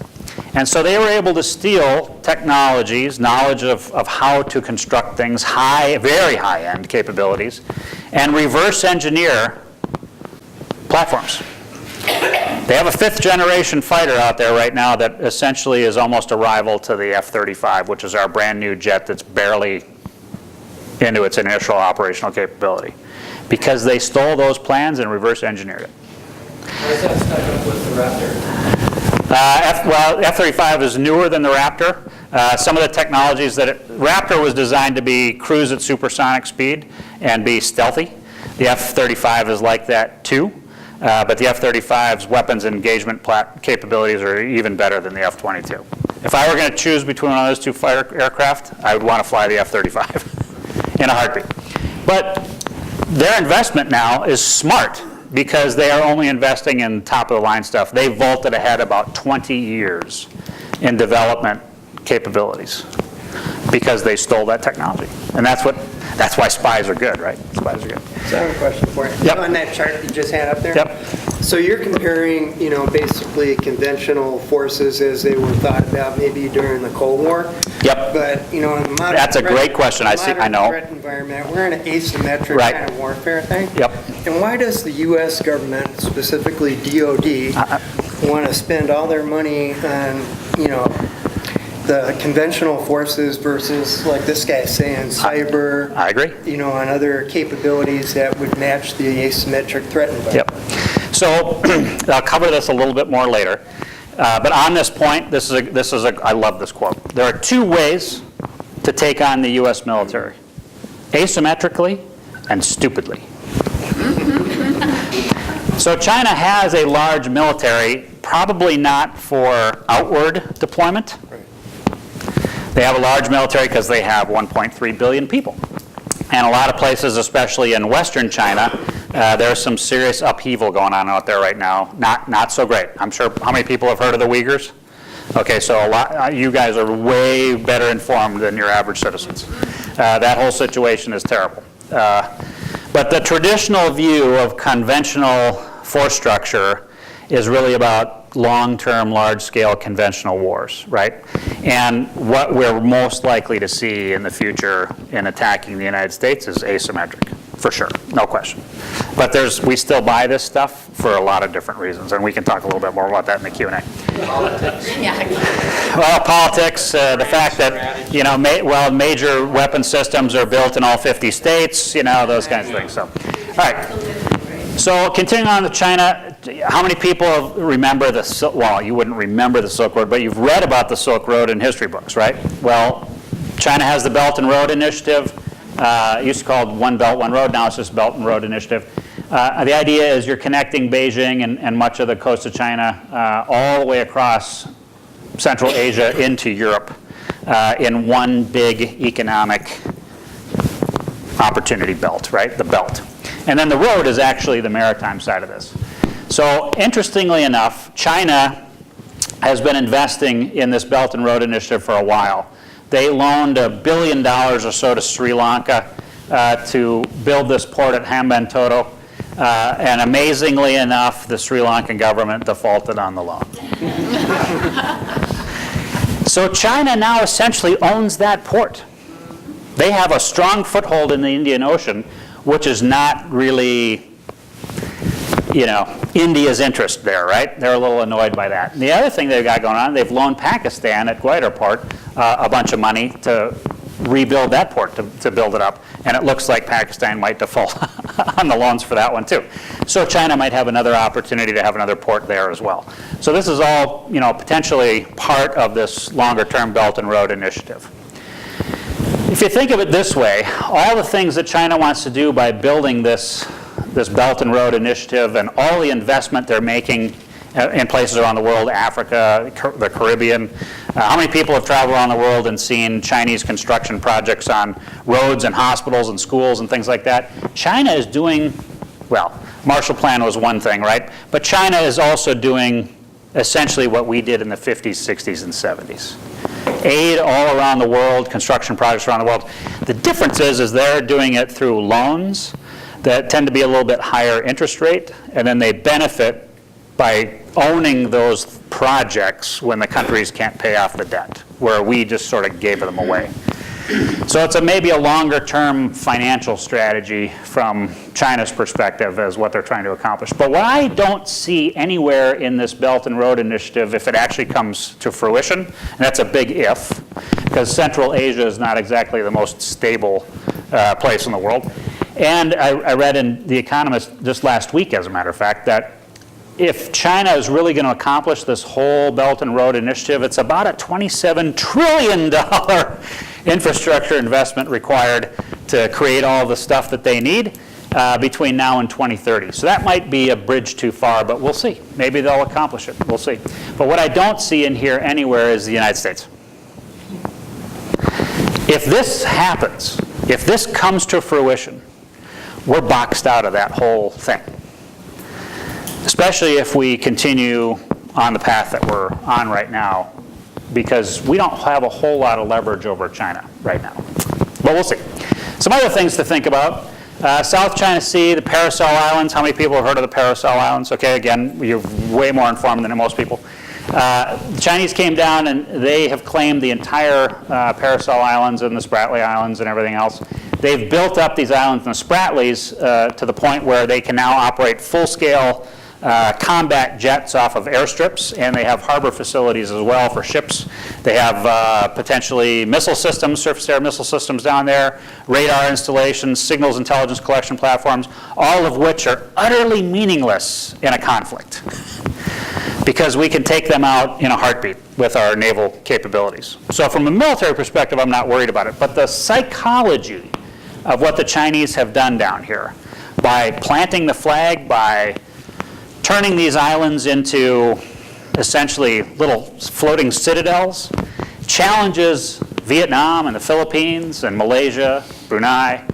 And so they were able to steal technologies, knowledge of how to construct things, very high-end capabilities, and reverse engineer platforms. They have a 5th-generation fighter out there right now that essentially is almost a rival to the F-35, which is our brand new jet that's barely into its initial operational capability, because they stole those plans and reverse engineered it. How does that stack up with the Raptor? Well, F-35 is newer than the Raptor. Some of the technologies Raptor was designed to be cruise at supersonic speed and be stealthy. The F-35 is like that too. But the F-35's weapons engagement capabilities are even better than the F-22. If I were going to choose between one of those two fighter aircraft, I would want to fly the F-35 in a heartbeat. But their investment now is smart because they are only investing in top-of-the-line stuff. They vaulted ahead about 20 years in development capabilities because they stole that technology. And that's why spies are good, right? Spies are good. So I have a question for you. Yep. On that chart you just had up there? Yep. So you're comparing, basically conventional forces as they were thought about maybe during the Cold War. Yep. But, in the modern That's a great question. I know. threat environment, we're in an asymmetric Right. kind of warfare thing. Yep. And why does the U.S. government, specifically DOD, want to spend all their money on, the conventional forces versus, like this guy's saying, cyber? I agree. And other capabilities that would match the asymmetric threat environment. Yep. So I'll cover this a little bit more later. But on this point, I love this quote. There are 2 ways to take on the U.S. military: asymmetrically and stupidly. So China has a large military, probably not for outward deployment. They have a large military because they have 1.3 billion people. And a lot of places, especially in Western China, there's some serious upheaval going on out there right now. Not so great. I'm sure, how many people have heard of the Uyghurs? Okay, so you guys are way better informed than your average citizens. That whole situation is terrible. But the traditional view of conventional force structure is really about long-term, large-scale conventional wars, right? And what we're most likely to see in the future in attacking the United States is asymmetric, for sure, no question. But we still buy this stuff for a lot of different reasons, and we can talk a little bit more about that in the Q&A. Well, politics, the fact that, you know, major weapon systems are built in all 50 states, you know, those kinds of things. So, all right. So continuing on to China, how many people remember well, you wouldn't remember the Silk Road, but you've read about the Silk Road in history books, right? Well, China has the Belt and Road Initiative. It used to be called One Belt, One Road. Now it's just Belt and Road Initiative. The idea is you're connecting Beijing and much of the coast of China all the way across Central Asia into Europe in one big economic opportunity belt, right? The belt. And then the road is actually the maritime side of this. So interestingly enough, China has been investing in this Belt and Road Initiative for a while. They loaned $1 billion or so to Sri Lanka to build this port at Hambantota. And amazingly enough, the Sri Lankan government defaulted on the loan. So China now essentially owns that port. They have a strong foothold in the Indian Ocean, which is not really, you know, India's interest there, right? They're a little annoyed by that. And the other thing they've got going on, they've loaned Pakistan at Gwadar Port a bunch of money to rebuild that port, to build it up. And it looks like Pakistan might default on the loans for that one too. So China might have another opportunity to have another port there as well. So this is all, you know, potentially part of this longer-term Belt and Road Initiative. If you think of it this way, all the things that China wants to do by building this Belt and Road Initiative and all the investment they're making in places around the world, Africa, the Caribbean. How many people have traveled around the world and seen Chinese construction projects on roads and hospitals and schools and things like that? China is doing, well, Marshall Plan was one thing, right? But China is also doing essentially what we did in the 50s, 60s, and 70s. Aid all around the world, construction projects around the world. The difference is they're doing it through loans that tend to be a little bit higher interest rate, and then they benefit by owning those projects when the countries can't pay off the debt, where we just sort of gave them away. So it's maybe a longer-term financial strategy from China's perspective as what they're trying to accomplish. But what I don't see anywhere in this Belt and Road Initiative, if it actually comes to fruition, and that's a big if, because Central Asia is not exactly the most stable place in the world. And I read in The Economist just last week, as a matter of fact, that if China is really going to accomplish this whole Belt and Road Initiative, it's about a $27 trillion infrastructure investment required to create all the stuff that they need between now and 2030. So that might be a bridge too far, but we'll see. Maybe they'll accomplish it. We'll see. But what I don't see in here anywhere is the United States. If this happens, if this comes to fruition, we're boxed out of that whole thing. Especially if we continue on the path that we're on right now, because we don't have a whole lot of leverage over China right now. But we'll see. Some other things to think about. South China Sea, the Paracel Islands. How many people have heard of the Paracel Islands? Okay, again, you're way more informed than most people. The Chinese came down and they have claimed the entire Paracel Islands and the Spratly Islands and everything else. They've built up these islands and the Spratlys to the point where they can now operate full-scale combat jets off of airstrips, and they have harbor facilities as well for ships. They have potentially missile systems, surface-air missile systems down there, radar installations, signals intelligence collection platforms, all of which are utterly meaningless in a conflict because we can take them out in a heartbeat with our naval capabilities. So from a military perspective, I'm not worried about it. But the psychology of what the Chinese have done down here, by planting the flag, by turning these islands into essentially little floating citadels, challenges Vietnam and the Philippines and Malaysia, Brunei.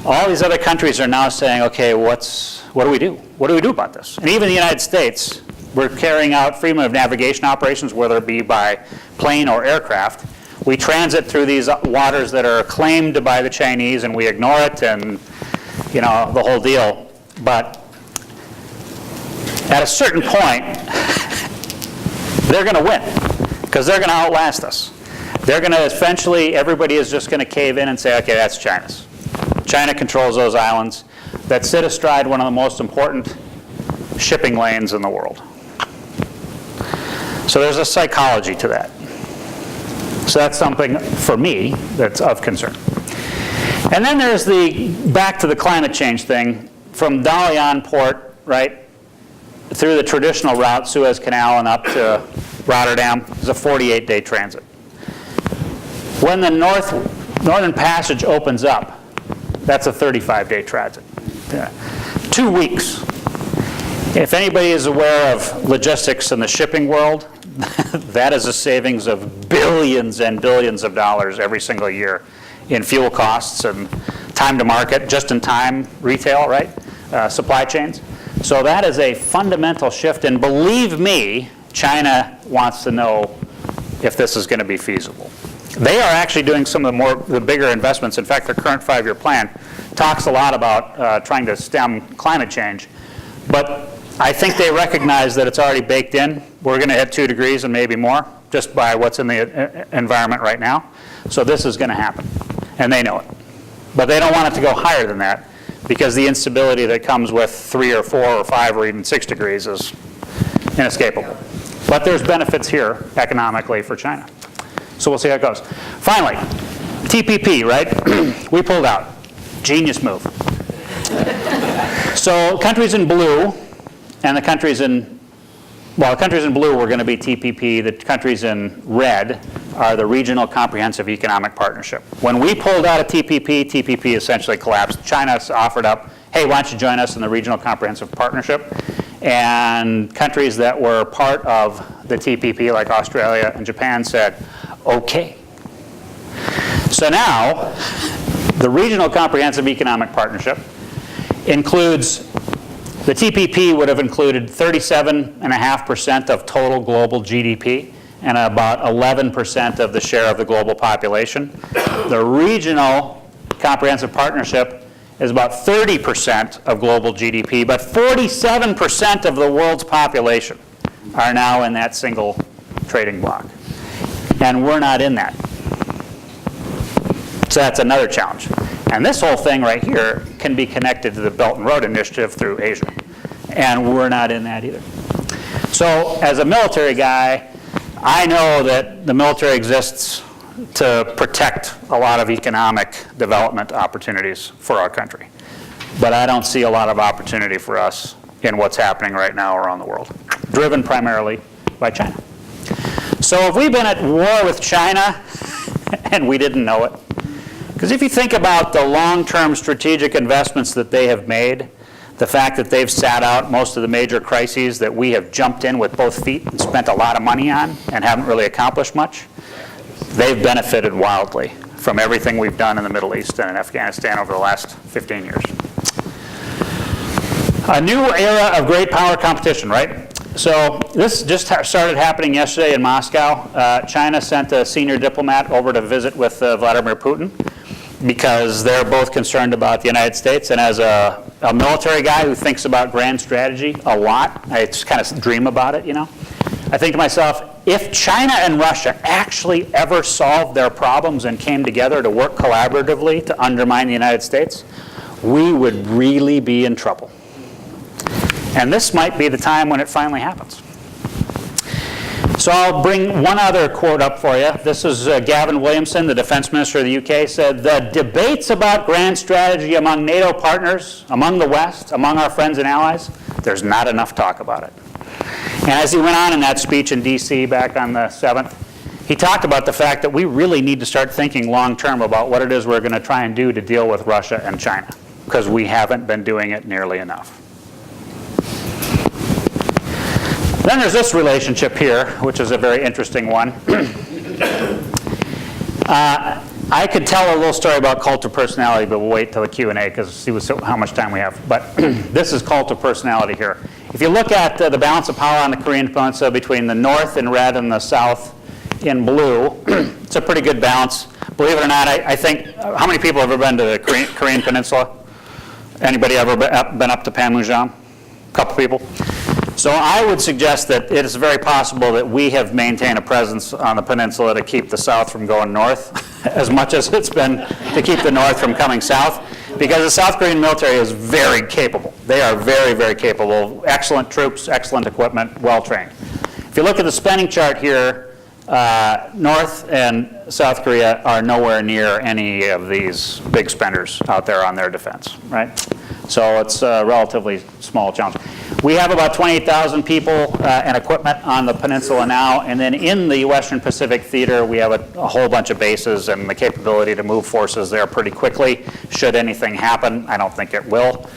All these other countries are now saying, okay, what do we do? What do we do about this? And even the United States, we're carrying out freedom of navigation operations, whether it be by plane or aircraft. We transit through these waters that are claimed by the Chinese, and we ignore it, and you know, the whole deal. But at a certain point, they're going to win because they're going to outlast us. They're going to eventually, everybody is just going to cave in and say, okay, that's China's. China controls those islands that sit astride one of the most important shipping lanes in the world. So there's a psychology to that. So that's something, for me, that's of concern. And then there's back to the climate change thing, from Dalian Port, right, through the traditional route, Suez Canal, and up to Rotterdam, is a 48-day transit. When the Northern Passage opens up, that's a 35-day transit. 2 weeks. If anybody is aware of logistics in the shipping world, that is a savings of billions and billions of dollars every single year in fuel costs and time to market, just-in-time retail, right? Supply chains. So that is a fundamental shift, and believe me, China wants to know if this is going to be feasible. They are actually doing some of the bigger investments. In fact, their current 5-year plan talks a lot about trying to stem climate change, but I think they recognize that it's already baked in. We're going to hit 2 degrees and maybe more just by what's in the environment right now. So this is going to happen, and they know it. But they don't want it to go higher than that because the instability that comes with 3 or 4 or 5 or even 6 degrees is inescapable. But there's benefits here economically for China. So we'll see how it goes. Finally, TPP, right? We pulled out. Genius move. So countries in blue and the countries in, well, the countries in blue were going to be TPP. The countries in red are the Regional Comprehensive Economic Partnership. When we pulled out of TPP, TPP essentially collapsed. China offered up, hey, why don't you join us in the Regional Comprehensive Partnership? And countries that were part of the TPP, like Australia and Japan, said, okay. So now, the Regional Comprehensive Economic Partnership includes, the TPP would have included 37.5% of total global GDP and about 11% of the share of the global population. The Regional Comprehensive Partnership is about 30% of global GDP, but 47% of the world's population are now in that single trading bloc. And we're not in that. So that's another challenge. And this whole thing right here can be connected to the Belt and Road Initiative through Asia. And we're not in that either. So as a military guy, I know that the military exists to protect a lot of economic development opportunities for our country. But I don't see a lot of opportunity for us in what's happening right now around the world, driven primarily by China. So have we been at war with China and we didn't know it? Because if you think about the long-term strategic investments that they have made, the fact that they've sat out most of the major crises that we have jumped in with both feet and spent a lot of money on and haven't really accomplished much, they've benefited wildly from everything we've done in the Middle East and in Afghanistan over the last 15 years. A new era of great power competition, right? So this just started happening yesterday in Moscow. China sent a senior diplomat over to visit with Vladimir Putin because they're both concerned about the United States. And as a military guy who thinks about grand strategy a lot, I just kind of dream about it, you know. I think to myself, if China and Russia actually ever solved their problems and came together to work collaboratively to undermine the United States, we would really be in trouble. And this might be the time when it finally happens. So I'll bring one other quote up for you. This is Gavin Williamson, the defense minister of the UK, said, "The debates about grand strategy among NATO partners, among the West, among our friends and allies, there's not enough talk about it." And as he went on in that speech in DC back on the 7th, he talked about the fact that we really need to start thinking long-term about what it is we're going to try and do to deal with Russia and China, because we haven't been doing it nearly enough. Then there's this relationship here, which is a very interesting one. I could tell a little story about cult of personality, but we'll wait till the Q&A because see how much time we have. But this is cult of personality here. If you look at the balance of power on the Korean Peninsula between the north in red and the south in blue, it's a pretty good balance. Believe it or not, I think, how many people have ever been to the Korean Peninsula? Anybody ever been up to Panmunjom? A couple people? So I would suggest that it is very possible that we have maintained a presence on the peninsula to keep the South from going north as much as it's been to keep the North from coming south, because the South Korean military is very capable. They are very, very capable. Excellent troops, excellent equipment, well-trained. If you look at the spending chart here, North and South Korea are nowhere near any of these big spenders out there on their defense, right? So it's a relatively small challenge. We have about 28,000 people and equipment on the peninsula now, and then in the Western Pacific Theater, we have a whole bunch of bases and the capability to move forces there pretty quickly should anything happen. I don't think it will.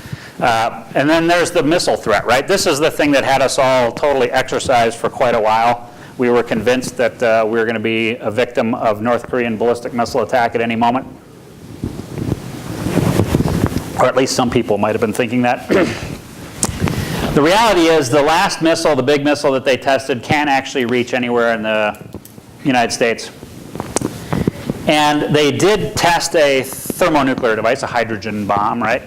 And then there's the missile threat, right? This is the thing that had us all totally exercised for quite a while. We were convinced that we were going to be a victim of North Korean ballistic missile attack at any moment. Or at least some people might have been thinking that. The reality is the last missile, the big missile that they tested, can't actually reach anywhere in the United States. And they did test a thermonuclear device, a hydrogen bomb, right?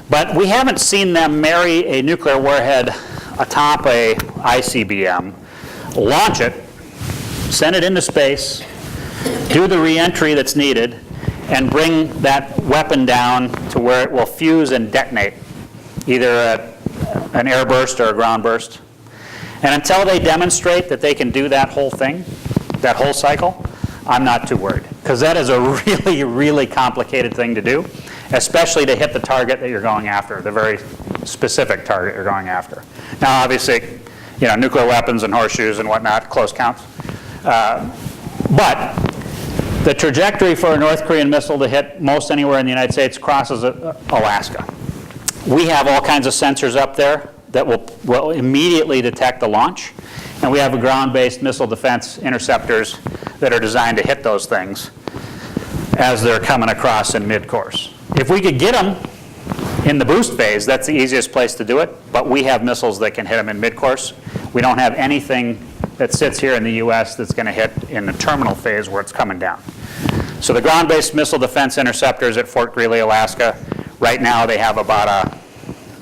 But we haven't seen them marry a nuclear warhead atop a ICBM, launch it, send it into space, do the re-entry that's needed, and bring that weapon down to where it will fuse and detonate, either an air burst or a ground burst. And until they demonstrate that they can do that whole thing, that whole cycle, I'm not too worried. Because that is a really, really complicated thing to do, especially to hit the target that you're going after, the very specific target you're going after. Now, obviously, you know, nuclear weapons and horseshoes and whatnot, close counts. But the trajectory for a North Korean missile to hit most anywhere in the United States crosses Alaska. We have all kinds of sensors up there that will immediately detect the launch. And we have a ground-based missile defense interceptors that are designed to hit those things as they're coming across in mid-course. If we could get them in the boost phase, that's the easiest place to do it. But we have missiles that can hit them in mid-course. We don't have anything that sits here in the US that's going to hit in the terminal phase where it's coming down. So the ground-based missile defense interceptors at Fort Greely, Alaska, right now they have about a,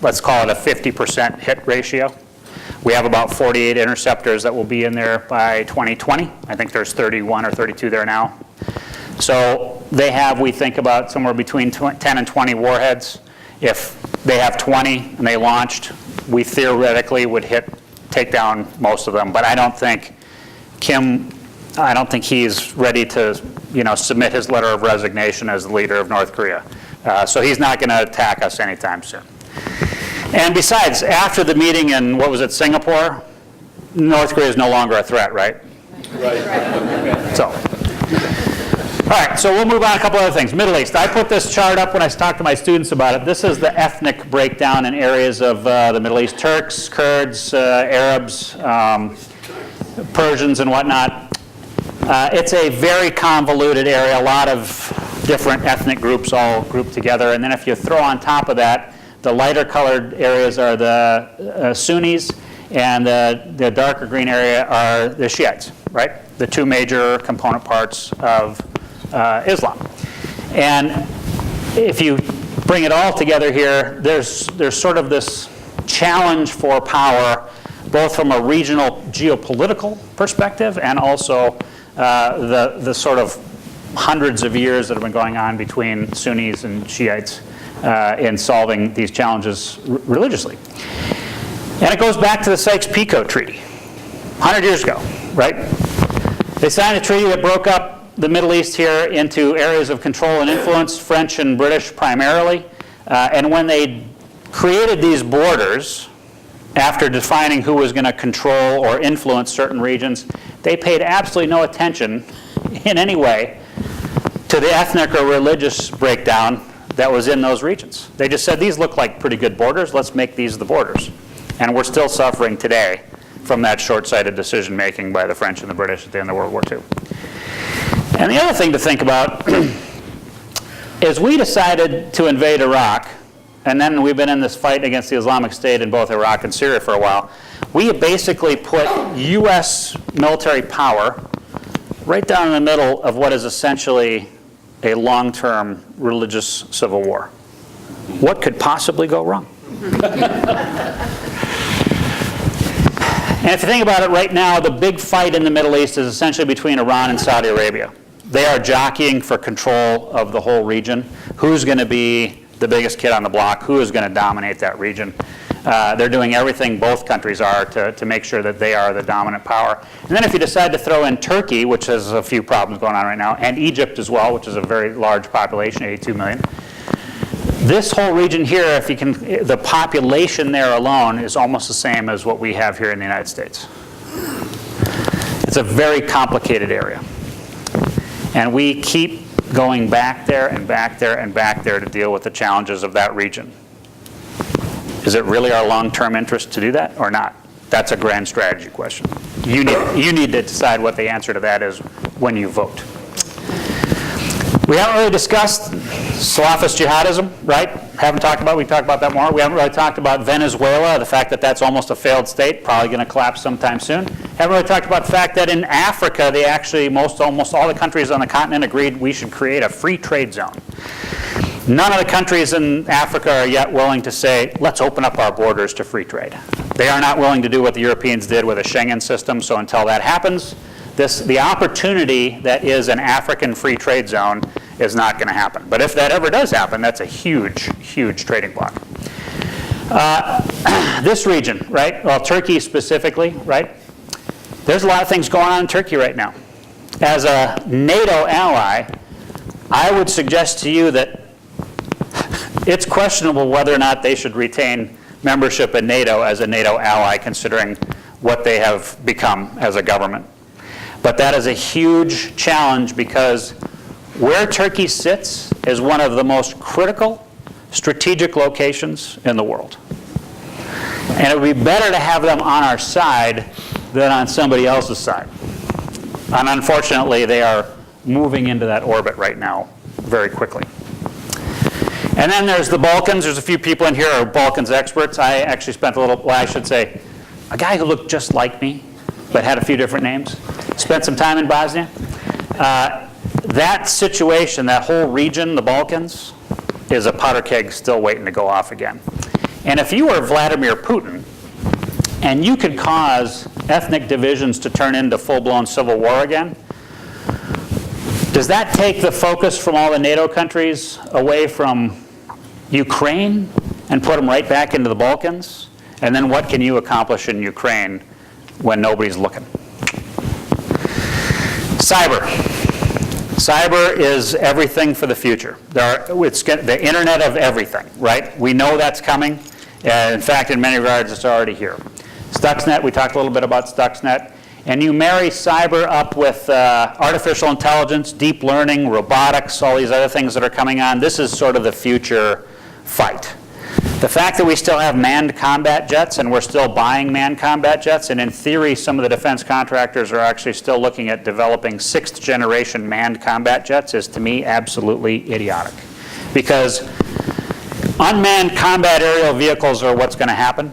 let's call it a 50% hit ratio. We have about 48 interceptors that will be in there by 2020. I think there's 31 or 32 there now. So they have, we think, about somewhere between 10 and 20 warheads. If they have 20 and they launched, we theoretically would take down most of them. But I don't think he's ready to, you know, submit his letter of resignation as the leader of North Korea. So he's not going to attack us anytime soon. And besides, after the meeting in, what was it, Singapore, North Korea is no longer a threat, right? Right. So, all right, so we'll move on to a couple other things. Middle East. I put this chart up when I talked to my students about it. This is the ethnic breakdown in areas of the Middle East. Turks, Kurds, Arabs, Persians, and whatnot. It's a very convoluted area, a lot of different ethnic groups all grouped together. And then if you throw on top of that, the lighter colored areas are the Sunnis, and the darker green area are the Shiites, right? The two major component parts of Islam. And if you bring it all together here, there's sort of this challenge for power, both from a regional geopolitical perspective and also the sort of hundreds of years that have been going on between Sunnis and Shiites in solving these challenges religiously. And it goes back to the Sykes-Picot Treaty, 100 years ago, right? They signed a treaty that broke up the Middle East here into areas of control and influence, French and British primarily. And when they created these borders, after defining who was going to control or influence certain regions, they paid absolutely no attention in any way to the ethnic or religious breakdown that was in those regions. They just said, these look like pretty good borders, let's make these the borders. And we're still suffering today from that short-sighted decision-making by the French and the British at the end of World War II. And the other thing to think about is we decided to invade Iraq, and then we've been in this fight against the Islamic State in both Iraq and Syria for a while. We basically put US military power right down in the middle of what is essentially a long-term religious civil war. What could possibly go wrong? And if you think about it right now, the big fight in the Middle East is essentially between Iran and Saudi Arabia. They are jockeying for control of the whole region. Who's going to be the biggest kid on the block? Who is going to dominate that region? They're doing everything, both countries are, to make sure that they are the dominant power. And then if you decide to throw in Turkey, which has a few problems going on right now, and Egypt as well, which is a very large population, 82 million, this whole region here, if you can, the population there alone is almost the same as what we have here in the United States. It's a very complicated area. And we keep going back there and back there and back there to deal with the challenges of that region. Is it really our long-term interest to do that or not? That's a grand strategy question. You need to decide what the answer to that is when you vote. We haven't really discussed Salafist jihadism, right? We talked about that more. We haven't really talked about Venezuela, the fact that that's almost a failed state, probably going to collapse sometime soon. Haven't really talked about the fact that in Africa, they actually, almost all the countries on the continent agreed we should create a free trade zone. None of the countries in Africa are yet willing to say, let's open up our borders to free trade. They are not willing to do what the Europeans did with a Schengen system, so until that happens, the opportunity that is an African free trade zone is not going to happen. But if that ever does happen, that's a huge, huge trading bloc. This region, right? Well, Turkey specifically, right? There's a lot of things going on in Turkey right now. As a NATO ally, I would suggest to you that it's questionable whether or not they should retain membership in NATO as a NATO ally, considering what they have become as a government. But that is a huge challenge because where Turkey sits is one of the most critical strategic locations in the world. And it would be better to have them on our side than on somebody else's side. And unfortunately, they are moving into that orbit right now very quickly. And then there's the Balkans. There's a few people in here who are Balkans experts. I actually spent a guy who looked just like me, but had a few different names. Spent some time in Bosnia. That situation, that whole region, the Balkans, is a powder keg still waiting to go off again. And if you were Vladimir Putin, and you could cause ethnic divisions to turn into full-blown civil war again, does that take the focus from all the NATO countries away from Ukraine and put them right back into the Balkans? And then what can you accomplish in Ukraine when nobody's looking? Cyber. Cyber is everything for the future. It's the internet of everything, right? We know that's coming. In fact, in many regards, it's already here. Stuxnet, we talked a little bit about Stuxnet. And you marry cyber up with artificial intelligence, deep learning, robotics, all these other things that are coming on. This is sort of the future fight. The fact that we still have manned combat jets and we're still buying manned combat jets, and in theory some of the defense contractors are actually still looking at developing 6th generation manned combat jets, is to me absolutely idiotic. Because unmanned combat aerial vehicles are what's going to happen.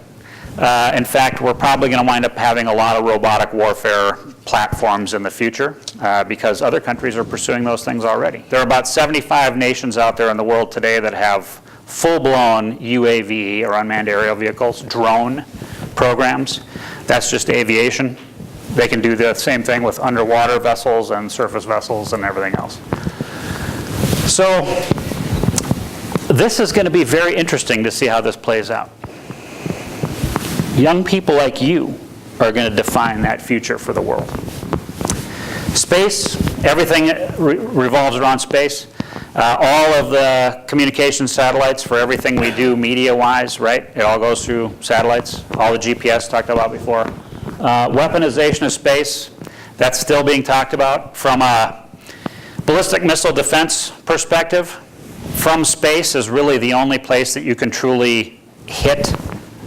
In fact, we're probably going to wind up having a lot of robotic warfare platforms in the future because other countries are pursuing those things already. There are about 75 nations out there in the world today that have full-blown UAV, or unmanned aerial vehicles, drone programs. That's just aviation. They can do the same thing with underwater vessels and surface vessels and everything else. So this is going to be very interesting to see how this plays out. Young people like you are going to define that future for the world. Space, everything revolves around space. All of the communication satellites for everything we do media-wise, right? It all goes through satellites. All the GPS talked about before. Weaponization of space, that's still being talked about. From a ballistic missile defense perspective, from space is really the only place that you can truly hit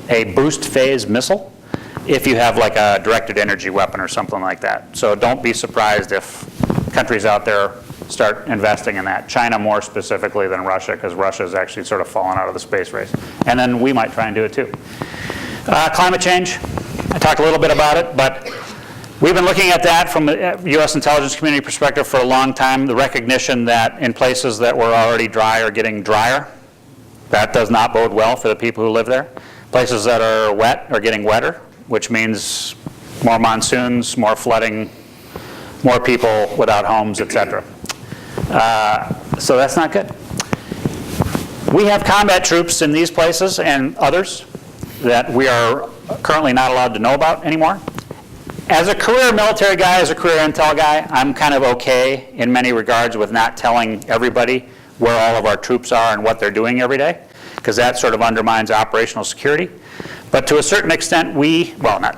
a boost phase missile if you have like a directed energy weapon or something like that. So don't be surprised if countries out there start investing in that. China more specifically than Russia, because Russia's actually sort of fallen out of the space race. And then we might try and do it too. Climate change, I talked a little bit about it, but we've been looking at that from the U.S. intelligence community perspective for a long time. The recognition that in places that were already dry are getting drier. That does not bode well for the people who live there. Places that are wet are getting wetter, which means more monsoons, more flooding, more people without homes, etc. So that's not good. We have combat troops in these places and others that we are currently not allowed to know about anymore. As a career military guy, as a career intel guy, I'm kind of okay in many regards with not telling everybody where all of our troops are and what they're doing every day, because that sort of undermines operational security. But to a certain extent, well, not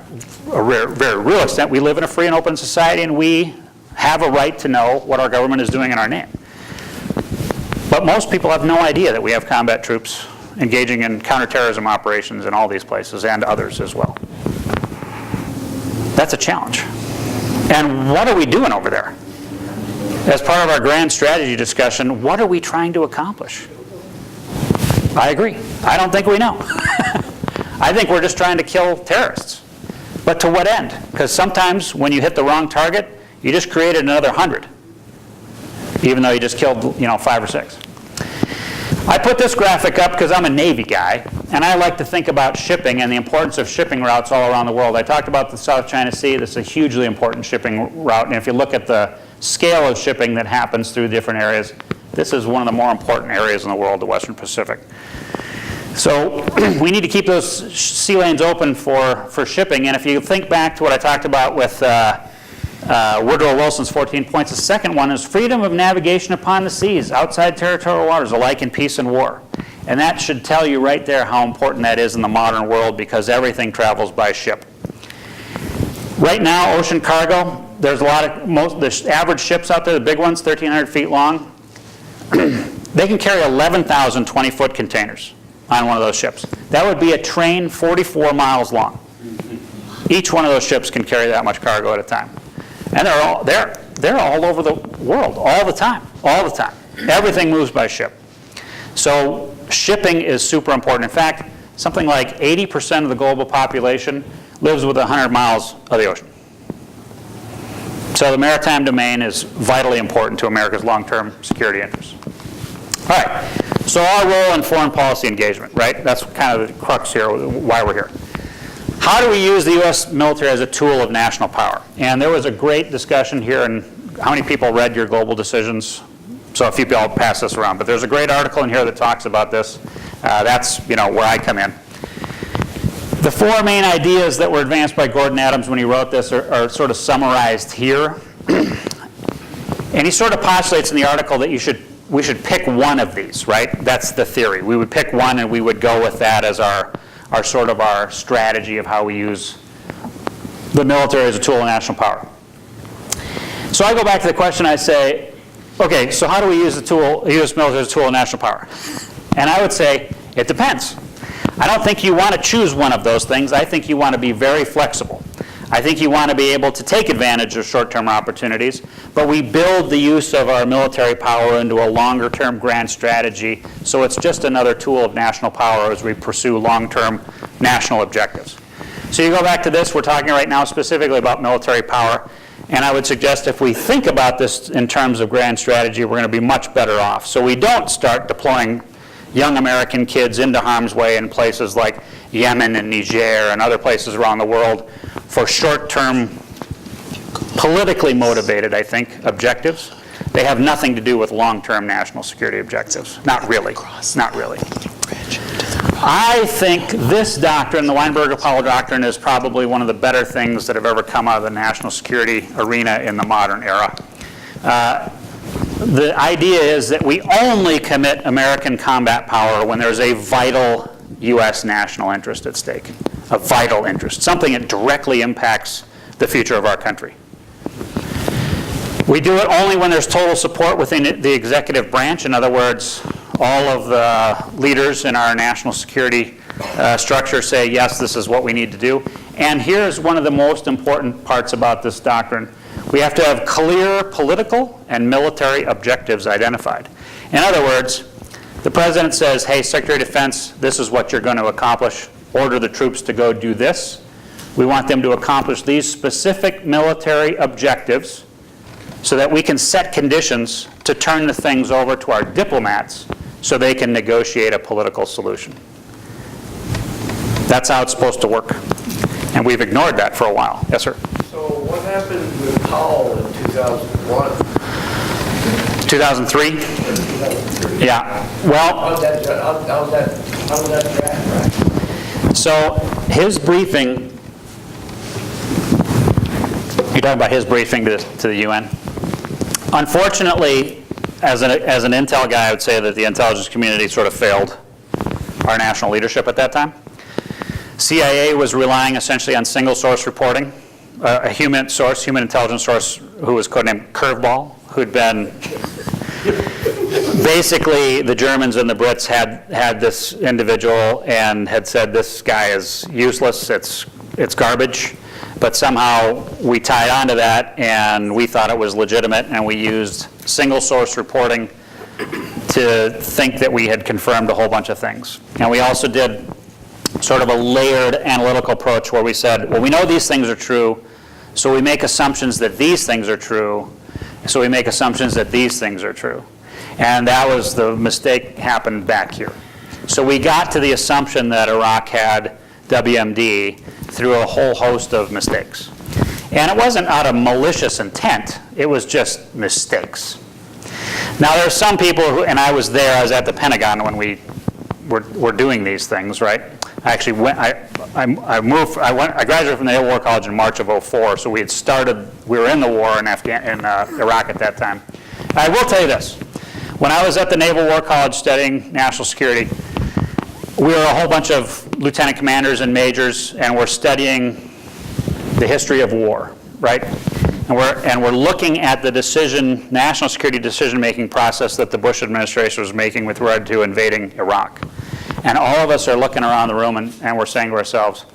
a very real extent, we live in a free and open society, and we have a right to know what our government is doing in our name. But most people have no idea that we have combat troops engaging in counterterrorism operations in all these places and others as well. That's a challenge. And what are we doing over there? As part of our grand strategy discussion, what are we trying to accomplish? I agree. I don't think we know. I think we're just trying to kill terrorists. But to what end? Because sometimes when you hit the wrong target, you just created another 100, even though you just killed, 5 or 6. I put this graphic up because I'm a Navy guy, and I like to think about shipping and the importance of shipping routes all around the world. I talked about the South China Sea. This is a hugely important shipping route, and if you look at the scale of shipping that happens through different areas, this is one of the more important areas in the world, the Western Pacific. So we need to keep those sea lanes open for shipping, and if you think back to what I talked about with Woodrow Wilson's 14 points, the second one is freedom of navigation upon the seas, outside territorial waters, alike in peace and war. And that should tell you right there how important that is in the modern world, because everything travels by ship. Right now, ocean cargo, there's a lot of, the average ships out there, the big ones, 1,300 feet long, they can carry 11,000 20-foot containers on one of those ships. That would be a train 44 miles long. Each one of those ships can carry that much cargo at a time. And they're all over the world, all the time. Everything moves by ship. So shipping is super important. In fact, something like 80% of the global population lives within 100 miles of the ocean. So the maritime domain is vitally important to America's long-term security interests. All right, so our role in foreign policy engagement, right? That's kind of the crux here, why we're here. How do we use the U.S. military as a tool of national power? And there was a great discussion here, and how many people read your global decisions? So a few people, I'll pass this around, but there's a great article in here that talks about this. That's where I come in. The 4 main ideas that were advanced by Gordon Adams when he wrote this are sort of summarized here. And he sort of postulates in the article that we should pick one of these, right? That's the theory. We would pick one and we would go with that as our strategy of how we use the military as a tool of national power. So I go back to the question, I say, okay, so how do we use the U.S. military as a tool of national power? And I would say, it depends. I don't think you want to choose one of those things. I think you want to be very flexible. I think you want to be able to take advantage of short-term opportunities, but we build the use of our military power into a longer-term grand strategy, so it's just another tool of national power as we pursue long-term national objectives. So you go back to this, we're talking right now specifically about military power, and I would suggest if we think about this in terms of grand strategy, we're going to be much better off. So we don't start deploying young American kids into harm's way in places like Yemen and Niger and other places around the world for short-term, politically motivated, I think, objectives. They have nothing to do with long-term national security objectives. Not really. Not really. I think this doctrine, the Weinberger-Powell doctrine, is probably one of the better things that have ever come out of the national security arena in the modern era. The idea is that we only commit American combat power when there's a vital U.S. national interest at stake, a vital interest, something that directly impacts the future of our country. We do it only when there's total support within the executive branch. In other words, all of the leaders in our national security structure say, yes, this is what we need to do. And here's one of the most important parts about this doctrine. We have to have clear political and military objectives identified. In other words, the president says, hey, Secretary of Defense, this is what you're going to accomplish. Order the troops to go do this. We want them to accomplish these specific military objectives so that we can set conditions to turn the things over to our diplomats so they can negotiate a political solution. That's how it's supposed to work. And we've ignored that for a while. Yes, sir? So what happened with Powell in 2001? 2003? 2003? Yeah. Well, How's that track, right? so his briefing, you're talking about his briefing to the UN? Unfortunately, as an intel guy, I would say that the intelligence community sort of failed our national leadership at that time. CIA was relying essentially on single source reporting. A human intelligence source who was codenamed Curveball, who'd been, basically the Germans and the Brits had this individual and had said this guy is useless, it's garbage, but somehow we tied onto that and we thought it was legitimate and we used single source reporting to think that we had confirmed a whole bunch of things. And we also did sort of a layered analytical approach where we said, well, we know these things are true, so we make assumptions that these things are true, so we make assumptions that these things are true. And that was the mistake happened back here. So we got to the assumption that Iraq had WMD through a whole host of mistakes. And it wasn't out of malicious intent, it was just mistakes. Now there are some people who, and I was there, I was at the Pentagon when we were doing these things, right? I actually went, I graduated from the Naval War College in March of '04, so we were in the war in Iraq at that time. I will tell you this, when I was at the Naval War College studying national security, we were a whole bunch of lieutenant commanders and majors, and we're studying the history of war, right? And we're looking at the national security decision-making process that the Bush administration was making with regard to invading Iraq. And all of us are looking around the room and we're saying to ourselves,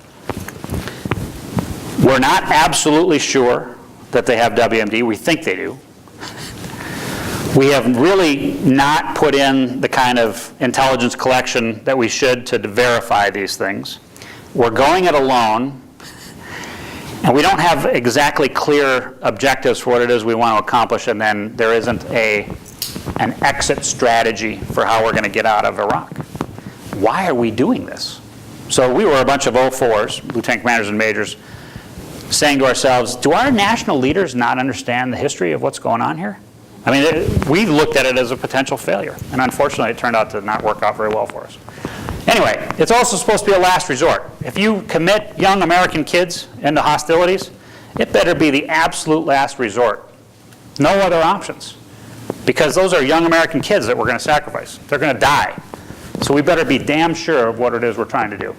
we're not absolutely sure that they have WMD. We think they do. We have really not put in the kind of intelligence collection that we should to verify these things. We're going it alone. And we don't have exactly clear objectives for what it is we want to accomplish, and then there isn't an exit strategy for how we're going to get out of Iraq. Why are we doing this? So we were a bunch of 04s, lieutenant commanders and majors, saying to ourselves, do our national leaders not understand the history of what's going on here? I mean, we looked at it as a potential failure, and unfortunately it turned out to not work out very well for us. Anyway, it's also supposed to be a last resort. If you commit young American kids into hostilities, it better be the absolute last resort. No other options. Because those are young American kids that we're going to sacrifice. They're going to die. So we better be damn sure of what it is we're trying to do.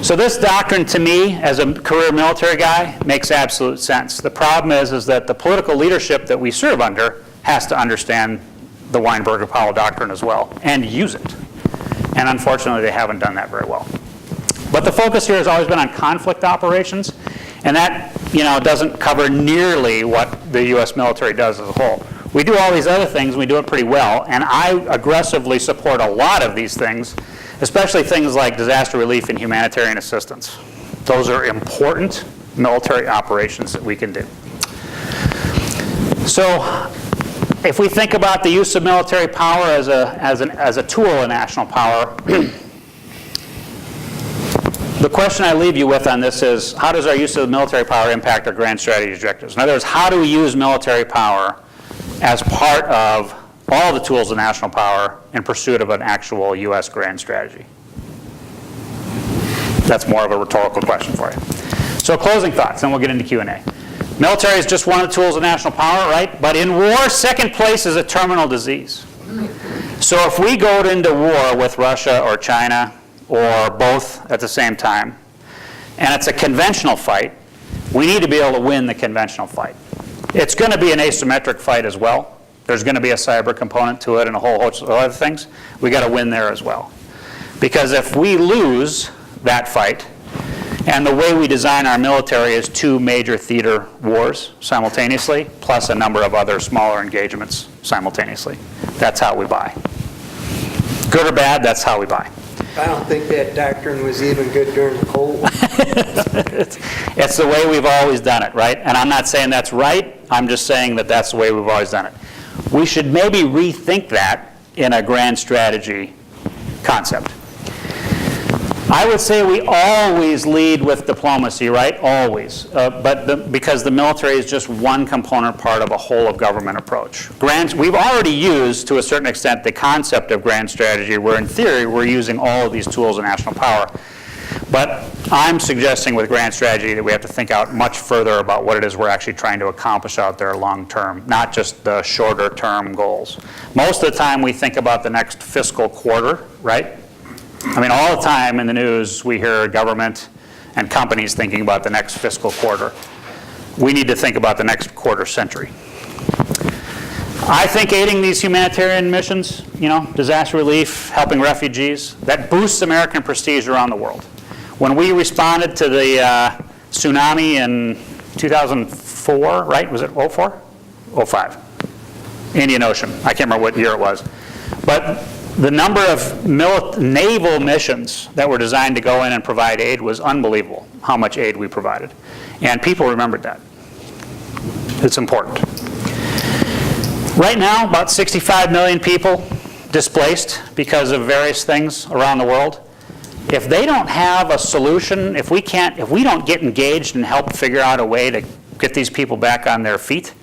So this doctrine, to me, as a career military guy, makes absolute sense. The problem is that the political leadership that we serve under has to understand the Weinberger-Powell doctrine as well and use it. And unfortunately, they haven't done that very well. But the focus here has always been on conflict operations, and that, doesn't cover nearly what the U.S. military does as a whole. We do all these other things, we do it pretty well, and I aggressively support a lot of these things, especially things like disaster relief and humanitarian assistance. Those are important military operations that we can do. So, if we think about the use of military power as a tool of national power, the question I leave you with on this is, how does our use of military power impact our grand strategy objectives? In other words, how do we use military power as part of all the tools of national power in pursuit of an actual U.S. grand strategy? That's more of a rhetorical question for you. So closing thoughts, then we'll get into Q&A. Military is just one of the tools of national power, right? But in war, second place is a terminal disease. So if we go into war with Russia or China or both at the same time, and it's a conventional fight, we need to be able to win the conventional fight. It's going to be an asymmetric fight as well. There's going to be a cyber component to it and a whole host of other things. We got to win there as well. Because if we lose that fight, and the way we design our military is 2 major theater wars simultaneously, plus a number of other smaller engagements simultaneously. That's how we buy. Good or bad, that's how we buy. I don't think that doctrine was even good during the Cold War. It's the way we've always done it, right? And I'm not saying that's right. I'm just saying that that's the way we've always done it. We should maybe rethink that in a grand strategy concept. I would say we always lead with diplomacy, right? Always. Because the military is just one component part of a whole of government approach. We've already used, to a certain extent, the concept of grand strategy, where in theory we're using all of these tools of national power. But I'm suggesting with grand strategy that we have to think out much further about what it is we're actually trying to accomplish out there long term, not just the shorter term goals. Most of the time we think about the next fiscal quarter, right? I mean, all the time in the news we hear government and companies thinking about the next fiscal quarter. We need to think about the next quarter century. I think aiding these humanitarian missions, disaster relief, helping refugees, that boosts American prestige around the world. When we responded to the tsunami in 2004, right? Was it 04? 05. Indian Ocean. I can't remember what year it was. But the number of naval missions that were designed to go in and provide aid was unbelievable, how much aid we provided. And people remembered that. It's important. Right now, about 65 million people displaced because of various things around the world. If they don't have a solution, if we don't get engaged and help figure out a way to get these people back on their feet,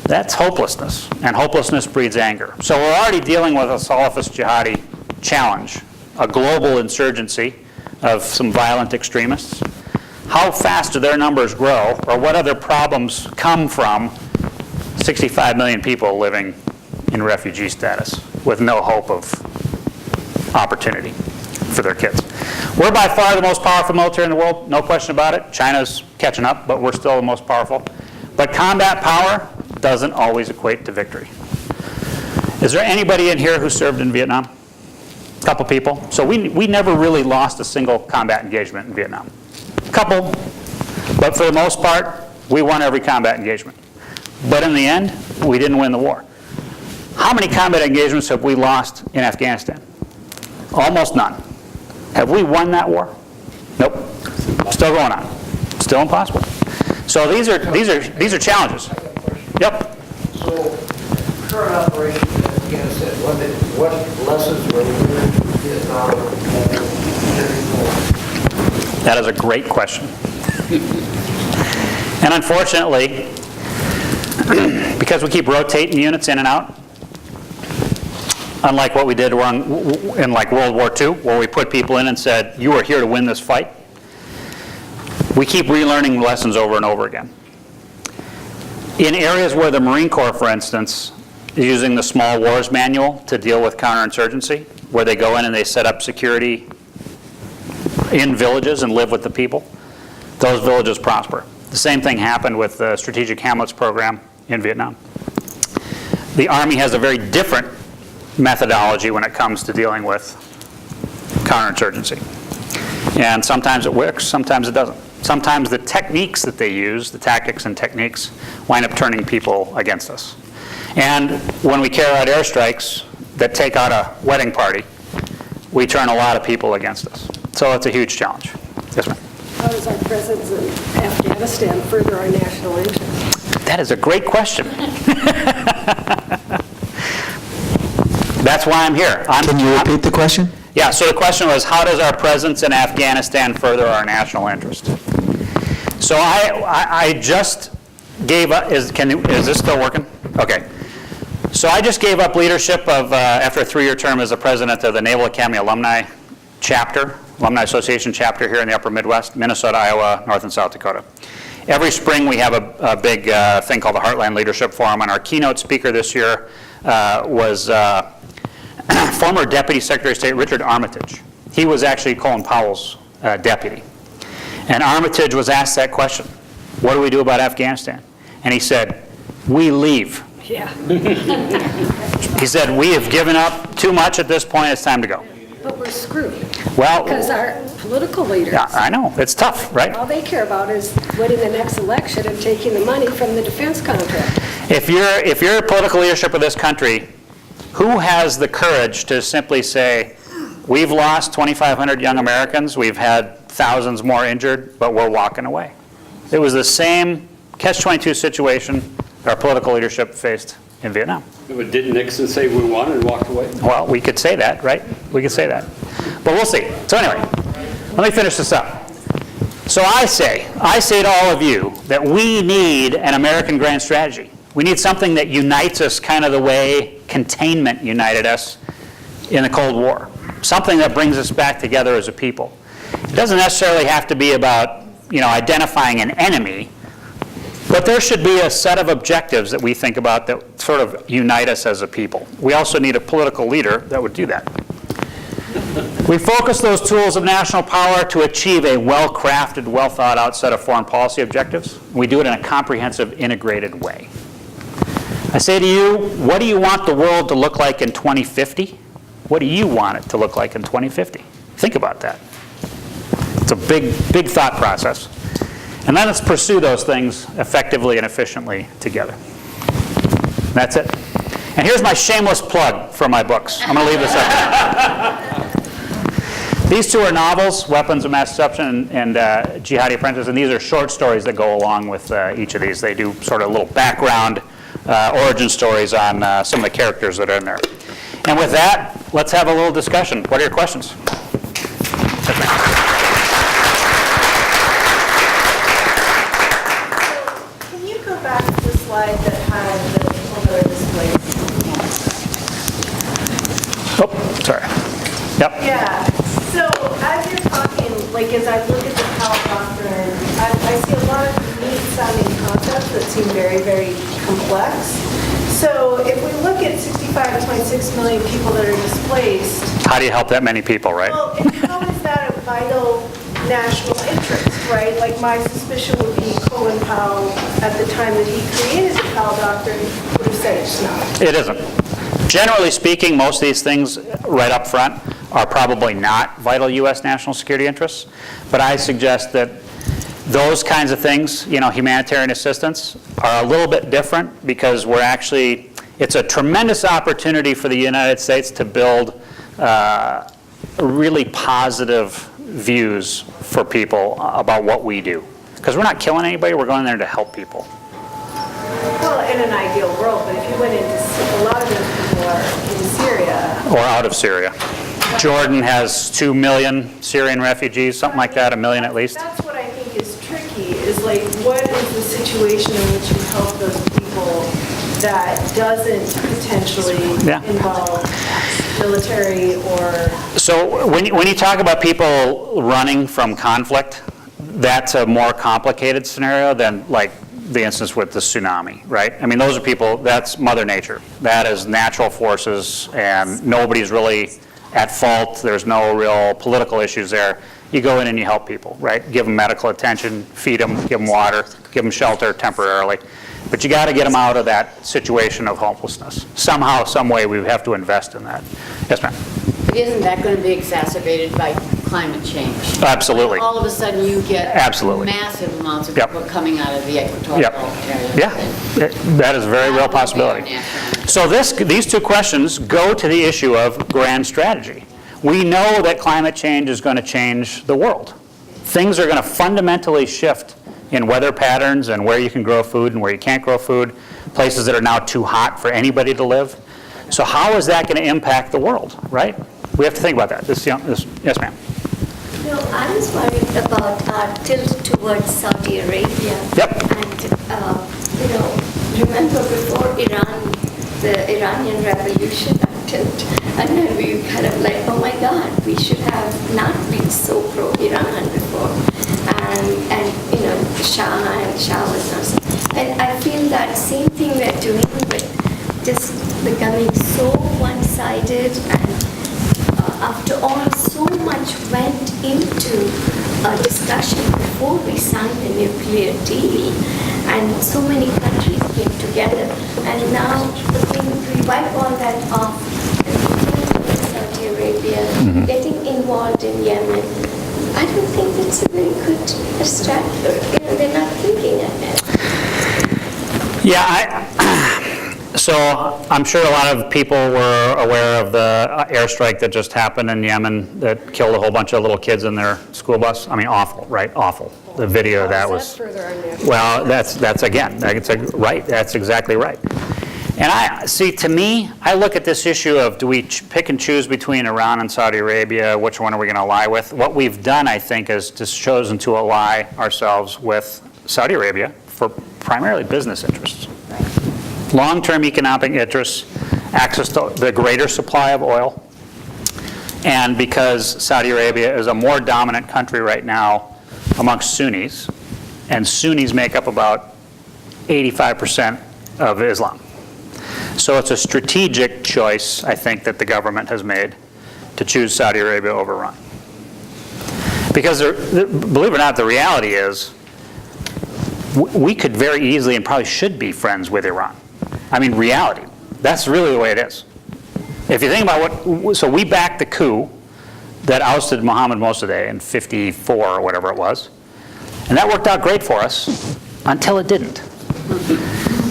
that's hopelessness, and hopelessness breeds anger. So we're already dealing with a Salafist jihadi challenge, a global insurgency of some violent extremists. How fast do their numbers grow, or what other problems come from 65 million people living in refugee status with no hope of opportunity for their kids? We're by far the most powerful military in the world, no question about it. China's catching up, but we're still the most powerful. But combat power doesn't always equate to victory. Is there anybody in here who served in Vietnam? A couple people. So we never really lost a single combat engagement in Vietnam. A couple, but for the most part, we won every combat engagement. But in the end, we didn't win the war. How many combat engagements have we lost in Afghanistan? Almost none. Have we won that war? Nope. Still going on. Still impossible. So these are challenges. Yep. So, current operations in Afghanistan, what lessons were learned from Vietnam and That is a great question. And unfortunately, because we keep rotating units in and out, unlike what we did in like World War II, where we put people in and said, you are here to win this fight, we keep relearning lessons over and over again. In areas where the Marine Corps, for instance, is using the Small Wars Manual to deal with counterinsurgency, where they go in and they set up security in villages and live with the people, those villages prosper. The same thing happened with the Strategic Hamlets program in Vietnam. The Army has a very different methodology when it comes to dealing with counterinsurgency. And sometimes it works, sometimes it doesn't. Sometimes the techniques that they use, the tactics and techniques, wind up turning people against us. And when we carry out airstrikes that take out a wedding party, we turn a lot of people against us. So it's a huge challenge. Yes, ma'am? How does our presence in Afghanistan further our national interest? That is a great question. That's why I'm here. Can you repeat the question? Yeah, so the question was, how does our presence in Afghanistan further our national interest? So I just gave up, is this still working? Okay. So I just gave up leadership of, after a 3-year term as the president of the Naval Academy Alumni Chapter, Alumni Association chapter here in the upper Midwest, Minnesota, Iowa, North and South Dakota. Every spring we have a big thing called the Heartland Leadership Forum, and our keynote speaker this year was former Deputy Secretary of State Richard Armitage. He was actually Colin Powell's deputy. And Armitage was asked that question, what do we do about Afghanistan? And he said, we leave. Yeah. He said, we have given up too much at this point, it's time to go. But we're screwed. Well, Because our political leaders, yeah, I know, it's tough, right? all they care about is winning the next election and taking the money from the defense contract. If you're a political leadership of this country, who has the courage to simply say, we've lost 2,500 young Americans, we've had thousands more injured, but we're walking away? It was the same catch-22 situation our political leadership faced in Vietnam. But didn't Nixon say we won and walked away? Well, we could say that, right? We could say that. But we'll see. So anyway, Let me finish this up. So I say to all of you that we need an American grand strategy. We need something that unites us kind of the way containment united us in the Cold War. Something that brings us back together as a people. It doesn't necessarily have to be about, identifying an enemy, but there should be a set of objectives that we think about that sort of unite us as a people. We also need a political leader that would do that. We focus those tools of national power to achieve a well-crafted, well-thought-out set of foreign policy objectives. We do it in a comprehensive, integrated way. I say to you, what do you want the world to look like in 2050? What do you want it to look like in 2050? Think about that. It's a big thought process. And then let's pursue those things effectively and efficiently together. That's it. And here's my shameless plug for my books. I'm going to leave this up. These two are novels, Weapons of Mass Destruction and Jihadi Apprentice, and these are short stories that go along with each of these. They do sort of little background origin stories on some of the characters that are in there. And with that, let's have a little discussion. What are your questions? Can you go back to the slide that had the people that are displaced? Oh, sorry. Yep. Yeah, so as you're talking, as I look at the Powell Doctrine, I see a lot of neat sounding concepts that seem very, very complex. So if we look at 65.6 million people that are displaced. How do you help that many people, right? Well, and how is that a vital national interest, right? Like my suspicion would be Colin Powell, at the time that he created the Powell Doctrine, would have said it's not. It isn't. Generally speaking, most of these things right up front are probably not vital U.S. national security interests. But I suggest that those kinds of things, humanitarian assistance, are a little bit different because it's a tremendous opportunity for the United States to build really positive views for people about what we do. Because we're not killing anybody, we're going there to help people. Well, in an ideal world, but if you went into, a lot of those people are in Syria. Or out of Syria. Jordan has 2 million Syrian refugees, something like that, 1 million at least. That's what I think is tricky, is what is the situation in which you help those people that doesn't potentially involve military or... So when you talk about people running from conflict, that's a more complicated scenario than the instance with the tsunami, right? I mean, those are people, that's Mother Nature. That is natural forces, and nobody's really at fault. There's no real political issues there. You go in and you help people, right? Give them medical attention, feed them, give them water, give them shelter temporarily. But you got to get them out of that situation of hopelessness. Somehow, some way, we have to invest in that. Yes, ma'am. But isn't that going to be exacerbated by climate change? Absolutely. All of a sudden, you get Absolutely. massive amounts of people coming out of the equatorial area. Yeah, that is a very real possibility. So these two questions go to the issue of grand strategy. We know that climate change is going to change the world. Things are going to fundamentally shift in weather patterns and where you can grow food and where you can't grow food, places that are now too hot for anybody to live. So how is that going to impact the world, right? We have to think about that. Yes, ma'am. No, I was worried about our tilt towards Saudi Arabia. Yep. And, remember before Iran, the Iranian Revolution, our tilt, and then we kind of oh my God, we should have not been so pro-Iran before. And Shah was not. And I feel that same thing we're doing with just becoming so one-sided, and after all, so much went into a discussion before we signed the nuclear deal, and so many countries came together, and now we wipe all that off, and Saudi Arabia, getting involved in Yemen. I don't think that's a very good strategy. They're not thinking ahead. Yeah, so I'm sure a lot of people were aware of the airstrike that just happened in Yemen that killed a whole bunch of little kids in their school bus. I mean, awful, right? Awful. The video that was. Further on national Well, that's again, right. That's exactly right. And to me, I look at this issue of do we pick and choose between Iran and Saudi Arabia, which one are we going to ally with? What we've done, I think, is just chosen to ally ourselves with Saudi Arabia for primarily business interests. Long-term economic interests, access to the greater supply of oil, and because Saudi Arabia is a more dominant country right now amongst Sunnis, and Sunnis make up about 85% of Islam. So it's a strategic choice, I think, that the government has made to choose Saudi Arabia over Iran. Because believe it or not, the reality is we could very easily and probably should be friends with Iran. I mean, reality. That's really the way it is. If you think about so we backed the coup that ousted Mohammed Mossadegh in '54 or whatever it was, and that worked out great for us until it didn't.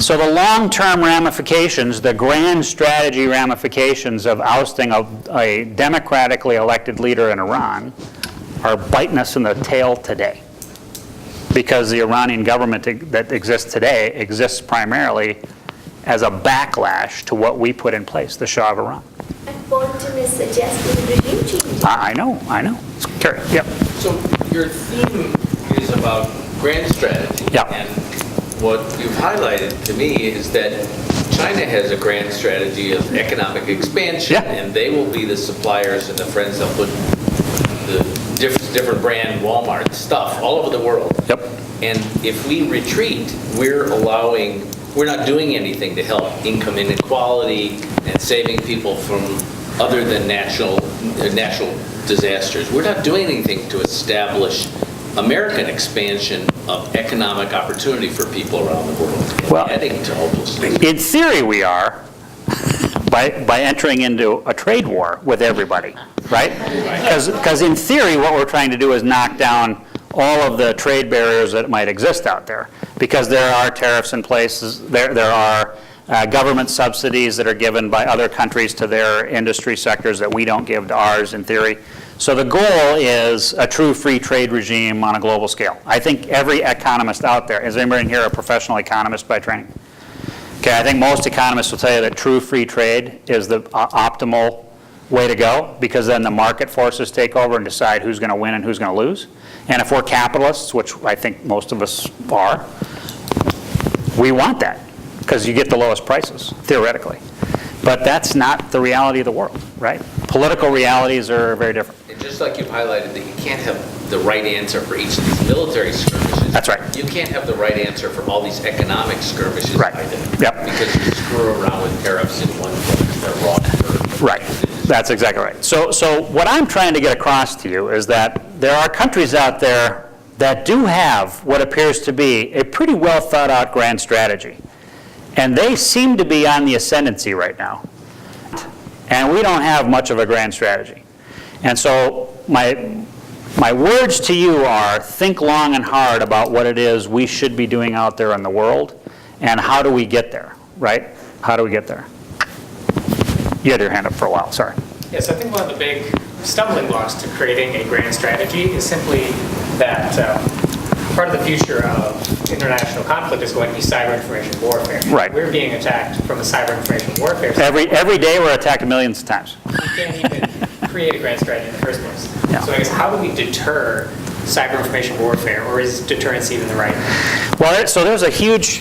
So the long-term ramifications, the grand strategy ramifications of ousting a democratically elected leader in Iran are biting us in the tail today. Because the Iranian government that exists today exists primarily as a backlash to what we put in place, the Shah of Iran. And Bolton is suggesting regime change. I know. Carry. Yep. So your theme is about grand strategy. Yeah. And what you've highlighted to me is that China has a grand strategy of economic expansion, Yeah. and they will be the suppliers and the friends that put the different brand Walmart stuff all over the world. Yep. And if we retreat, we're not doing anything to help income inequality and saving people from other than natural disasters. We're not doing anything to establish American expansion of economic opportunity for people around the world. Well, adding to hopelessness. In theory, we are, by entering into a trade war with everybody, right? Because in theory, what we're trying to do is knock down all of the trade barriers that might exist out there. Because there are tariffs in place, there are government subsidies that are given by other countries to their industry sectors that we don't give to ours in theory. So the goal is a true free trade regime on a global scale. I think every economist out there, is anybody in here a professional economist by training? Okay, I think most economists will tell you that true free trade is the optimal way to go, because then the market forces take over and decide who's going to win and who's going to lose. And if we're capitalists, which I think most of us are, we want that, because you get the lowest prices, theoretically. But that's not the reality of the world, right? Political realities are very different. And just like you've highlighted that you can't have the right answer for each of these military skirmishes. That's right. You can't have the right answer for all these economic skirmishes Right. either. Yep. Because you screw around with tariffs in one place, they're wrong for Right. That's exactly right. So what I'm trying to get across to you is that there are countries out there that do have what appears to be a pretty well thought out grand strategy. And they seem to be on the ascendancy right now. And we don't have much of a grand strategy. And so my words to you are, think long and hard about what it is we should be doing out there in the world, and how do we get there, right? How do we get there? You had your hand up for a while, sorry. Yes, I think one of the big stumbling blocks to creating a grand strategy is simply that part of the future of international conflict is going to be cyber information warfare. Right. We're being attacked from a cyber information warfare. Every day we're attacked millions of times. We can't even create a grand strategy in the first place. Yeah. So I guess how do we deter cyber information warfare, or is deterrence even the right? Well, so there's a huge,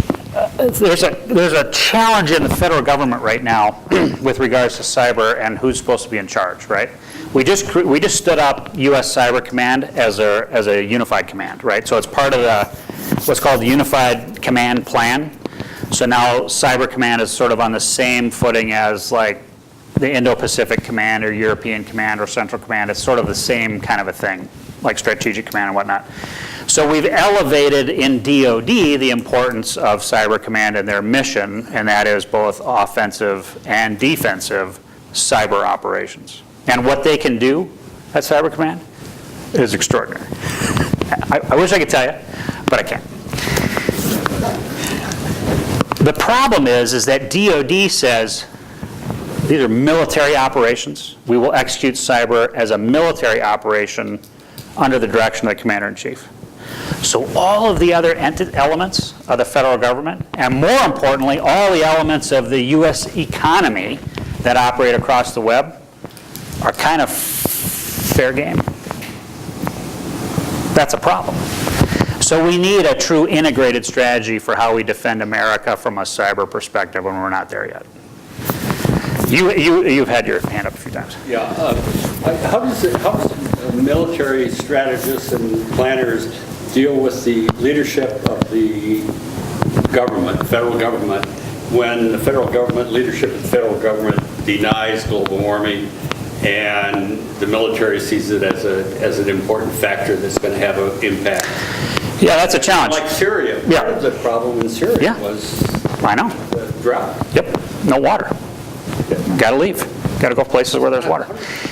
there's a challenge in the federal government right now with regards to cyber and who's supposed to be in charge, right? We just stood up U.S. Cyber Command as a unified command, right? So it's part of what's called the Unified Command Plan. So now Cyber Command is sort of on the same footing as like the Indo-Pacific Command or European Command or Central Command. It's sort of the same kind of a thing, like Strategic Command and whatnot. So we've elevated in DoD the importance of Cyber Command and their mission, and that is both offensive and defensive cyber operations. And what they can do at Cyber Command is extraordinary. I wish I could tell you, but I can't. The problem is that DoD says these are military operations. We will execute cyber as a military operation under the direction of the Commander-in-Chief. So all of the other elements of the federal government, and more importantly, all the elements of the U.S. economy that operate across the web, are kind of fair game. That's a problem. So we need a true integrated strategy for how we defend America from a cyber perspective, and we're not there yet. You've had your hand up a few times. Yeah. How does military strategists and planners deal with the leadership of the government, federal government, when the federal government, leadership of the federal government denies global warming and the military sees it as an important factor that's going to have an impact? Yeah, that's a challenge. Like Syria. Yeah. Part of the problem in Syria was I know. the drought. Yep, no water. Got to leave. Got to go places where there's water.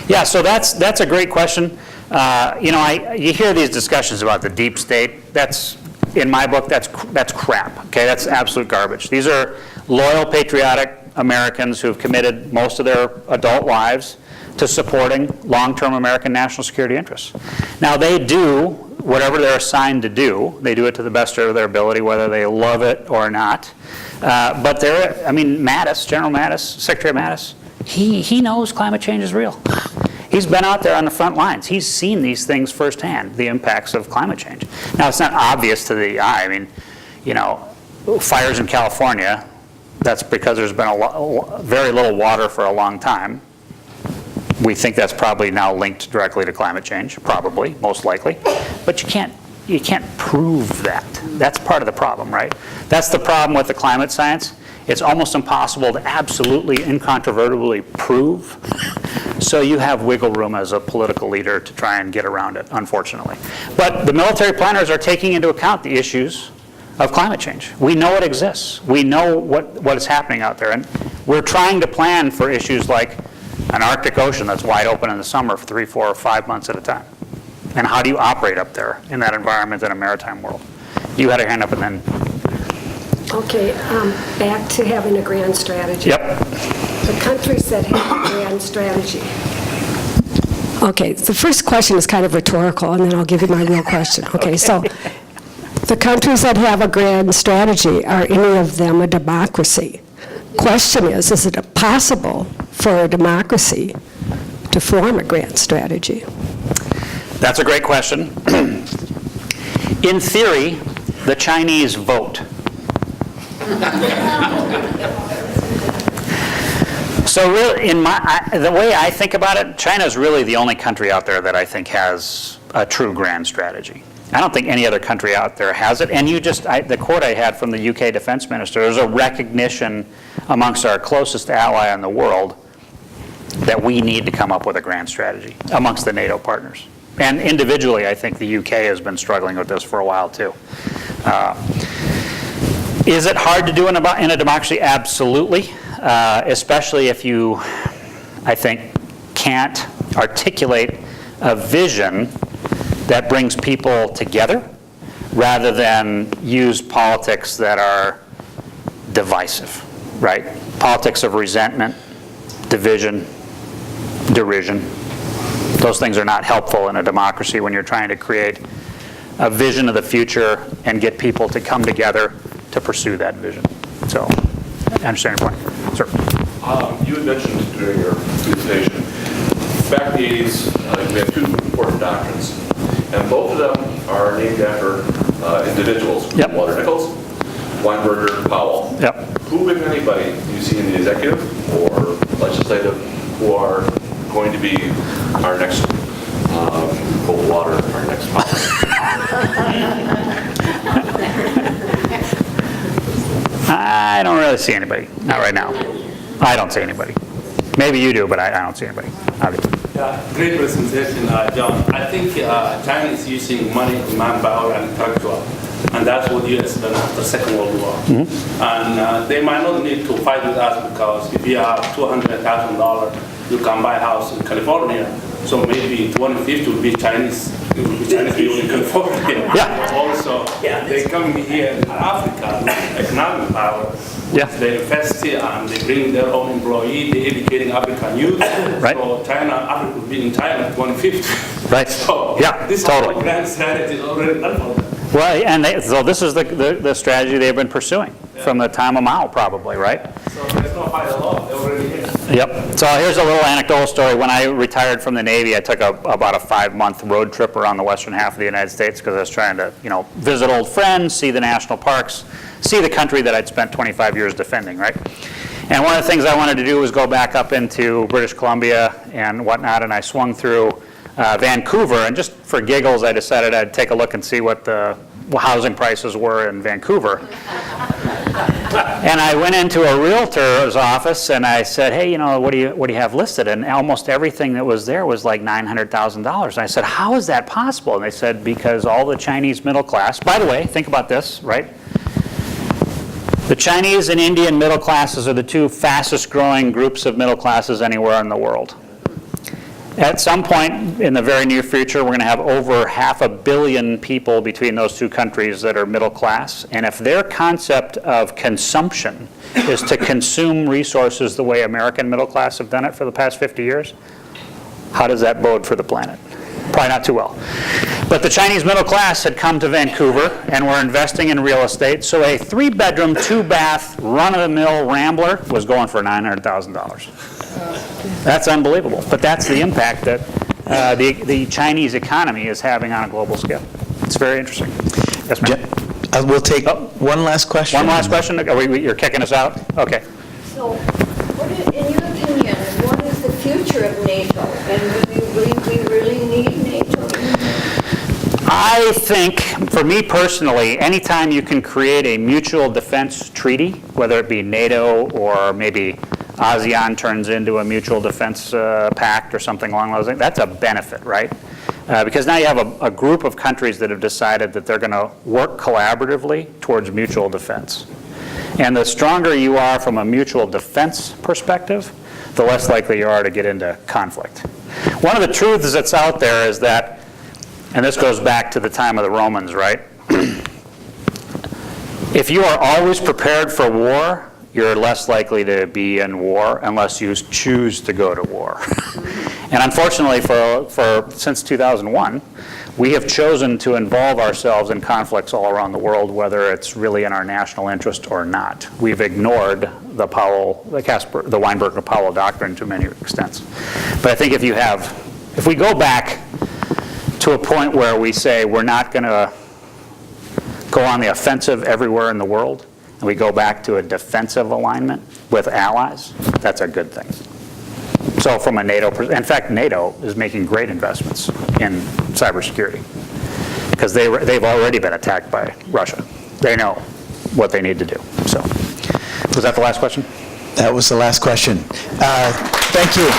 Yeah, so that's a great question. You hear these discussions about the deep state. That's, in my book, that's crap. Okay, that's absolute garbage. These are loyal, patriotic Americans who have committed most of their adult lives to supporting long-term American national security interests. Now, they do whatever they're assigned to do. They do it to the best of their ability, whether they love it or not. But Mattis, General Mattis, Secretary Mattis, he knows climate change is real. He's been out there on the front lines. He's seen these things firsthand, the impacts of climate change. Now, it's not obvious to the eye. Fires in California, that's because there's been very little water for a long time. We think that's probably now linked directly to climate change, probably, most likely. But you can't prove that. That's part of the problem, right? That's the problem with the climate science. It's almost impossible to absolutely, incontrovertibly prove. So you have wiggle room as a political leader to try and get around it, unfortunately. But the military planners are taking into account the issues of climate change. We know it exists. We know what is happening out there. And we're trying to plan for issues like an Arctic Ocean that's wide open in the summer for 3, 4, or 5 months at a time. And how do you operate up there in that environment in a maritime world? You had a hand up and then... Okay, back to having a grand strategy. Yep. The countries that have a grand strategy. Okay, the first question is kind of rhetorical, and then I'll give you my real question. Okay, so the countries that have a grand strategy, are any of them a democracy? Question is it possible for a democracy to form a grand strategy? That's a great question. In theory, the Chinese vote. So really, the way I think about it, China is really the only country out there that I think has a true grand strategy. I don't think any other country out there has it. And the quote I had from the UK defense minister, there's a recognition amongst our closest ally in the world that we need to come up with a grand strategy amongst the NATO partners. And individually, I think the UK has been struggling with this for a while too. Is it hard to do in a democracy? Absolutely. Especially if you, I think, can't articulate a vision that brings people together rather than use politics that are divisive, right? Politics of resentment, division, derision. Those things are not helpful in a democracy when you're trying to create a vision of the future and get people to come together to pursue that vision. So, I understand your point. Sir. You had mentioned during your presentation, back in the 80s, we had two important doctrines, and both of them are named after individuals. Yep. Walter Nichols, Weinberger, Powell. Yep. Who, if anybody, do you see in the executive or legislative who are going to be our next cold water, our next I don't really see anybody. Not right now. I don't see anybody. Maybe you do, but I don't see anybody. Yeah, great presentation, John. I think China is using money, manpower, and intellectual, and that's what U.S. done after Second World War. Mm-hmm. And they might not need to fight with us because if you have $200,000, you can buy a house in California. So maybe 250 would be Chinese people in California. Yeah. Also, they come here in Africa, economic power. Yeah. They invest here and they bring their own employee, they educating African youth. Right. So Africa would be in China 150. Right. So Yeah, this totally. whole grand strategy is already done for them. Well, and so this is the strategy they've been pursuing from the time of Mao, probably, right? So there's no fight at all. They're already here. Yep. So here's a little anecdotal story. When I retired from the Navy, I took about a 5-month road trip around the western half of the United States because I was trying to, visit old friends, see the national parks, see the country that I'd spent 25 years defending, right? And one of the things I wanted to do was go back up into British Columbia and whatnot, and I swung through Vancouver, and just for giggles, I decided I'd take a look and see what the housing prices were in Vancouver. And I went into a realtor's office and I said, hey, what do you have listed? And almost everything that was there was like $900,000. And I said, how is that possible? And they said, because all the Chinese middle class, by the way, think about this, right? The Chinese and Indian middle classes are the two fastest growing groups of middle classes anywhere in the world. At some point in the very near future, we're going to have over 500 million people between those two countries that are middle class. And if their concept of consumption is to consume resources the way American middle class have done it for the past 50 years, how does that bode for the planet? Probably not too well. But the Chinese middle class had come to Vancouver and were investing in real estate. So a 3-bedroom, 2-bath, run-of-the-mill Rambler was going for $900,000. That's unbelievable. But that's the impact that the Chinese economy is having on a global scale. It's very interesting. Yes, ma'am. We'll take one last question. One last question? You're kicking us out? Okay. So, in your opinion, what is the future of NATO? And do we really need NATO? I think, for me personally, anytime you can create a mutual defense treaty, whether it be NATO or maybe ASEAN turns into a mutual defense pact or something along those lines, that's a benefit, right? Because now you have a group of countries that have decided that they're going to work collaboratively towards mutual defense. And the stronger you are from a mutual defense perspective, the less likely you are to get into conflict. One of the truths that's out there is that, and this goes back to the time of the Romans, right? If you are always prepared for war, you're less likely to be in war unless you choose to go to war. And unfortunately, since 2001, we have chosen to involve ourselves in conflicts all around the world, whether it's really in our national interest or not. We've ignored the Weinberg and Powell doctrine to many extents. But I think if we go back to a point where we say we're not going to go on the offensive everywhere in the world, and we go back to a defensive alignment with allies, that's a good thing. So from a NATO perspective, in fact, NATO is making great investments in cybersecurity because they've already been attacked by Russia. They know what they need to do. So, was that the last question? That was the last question. Thank you.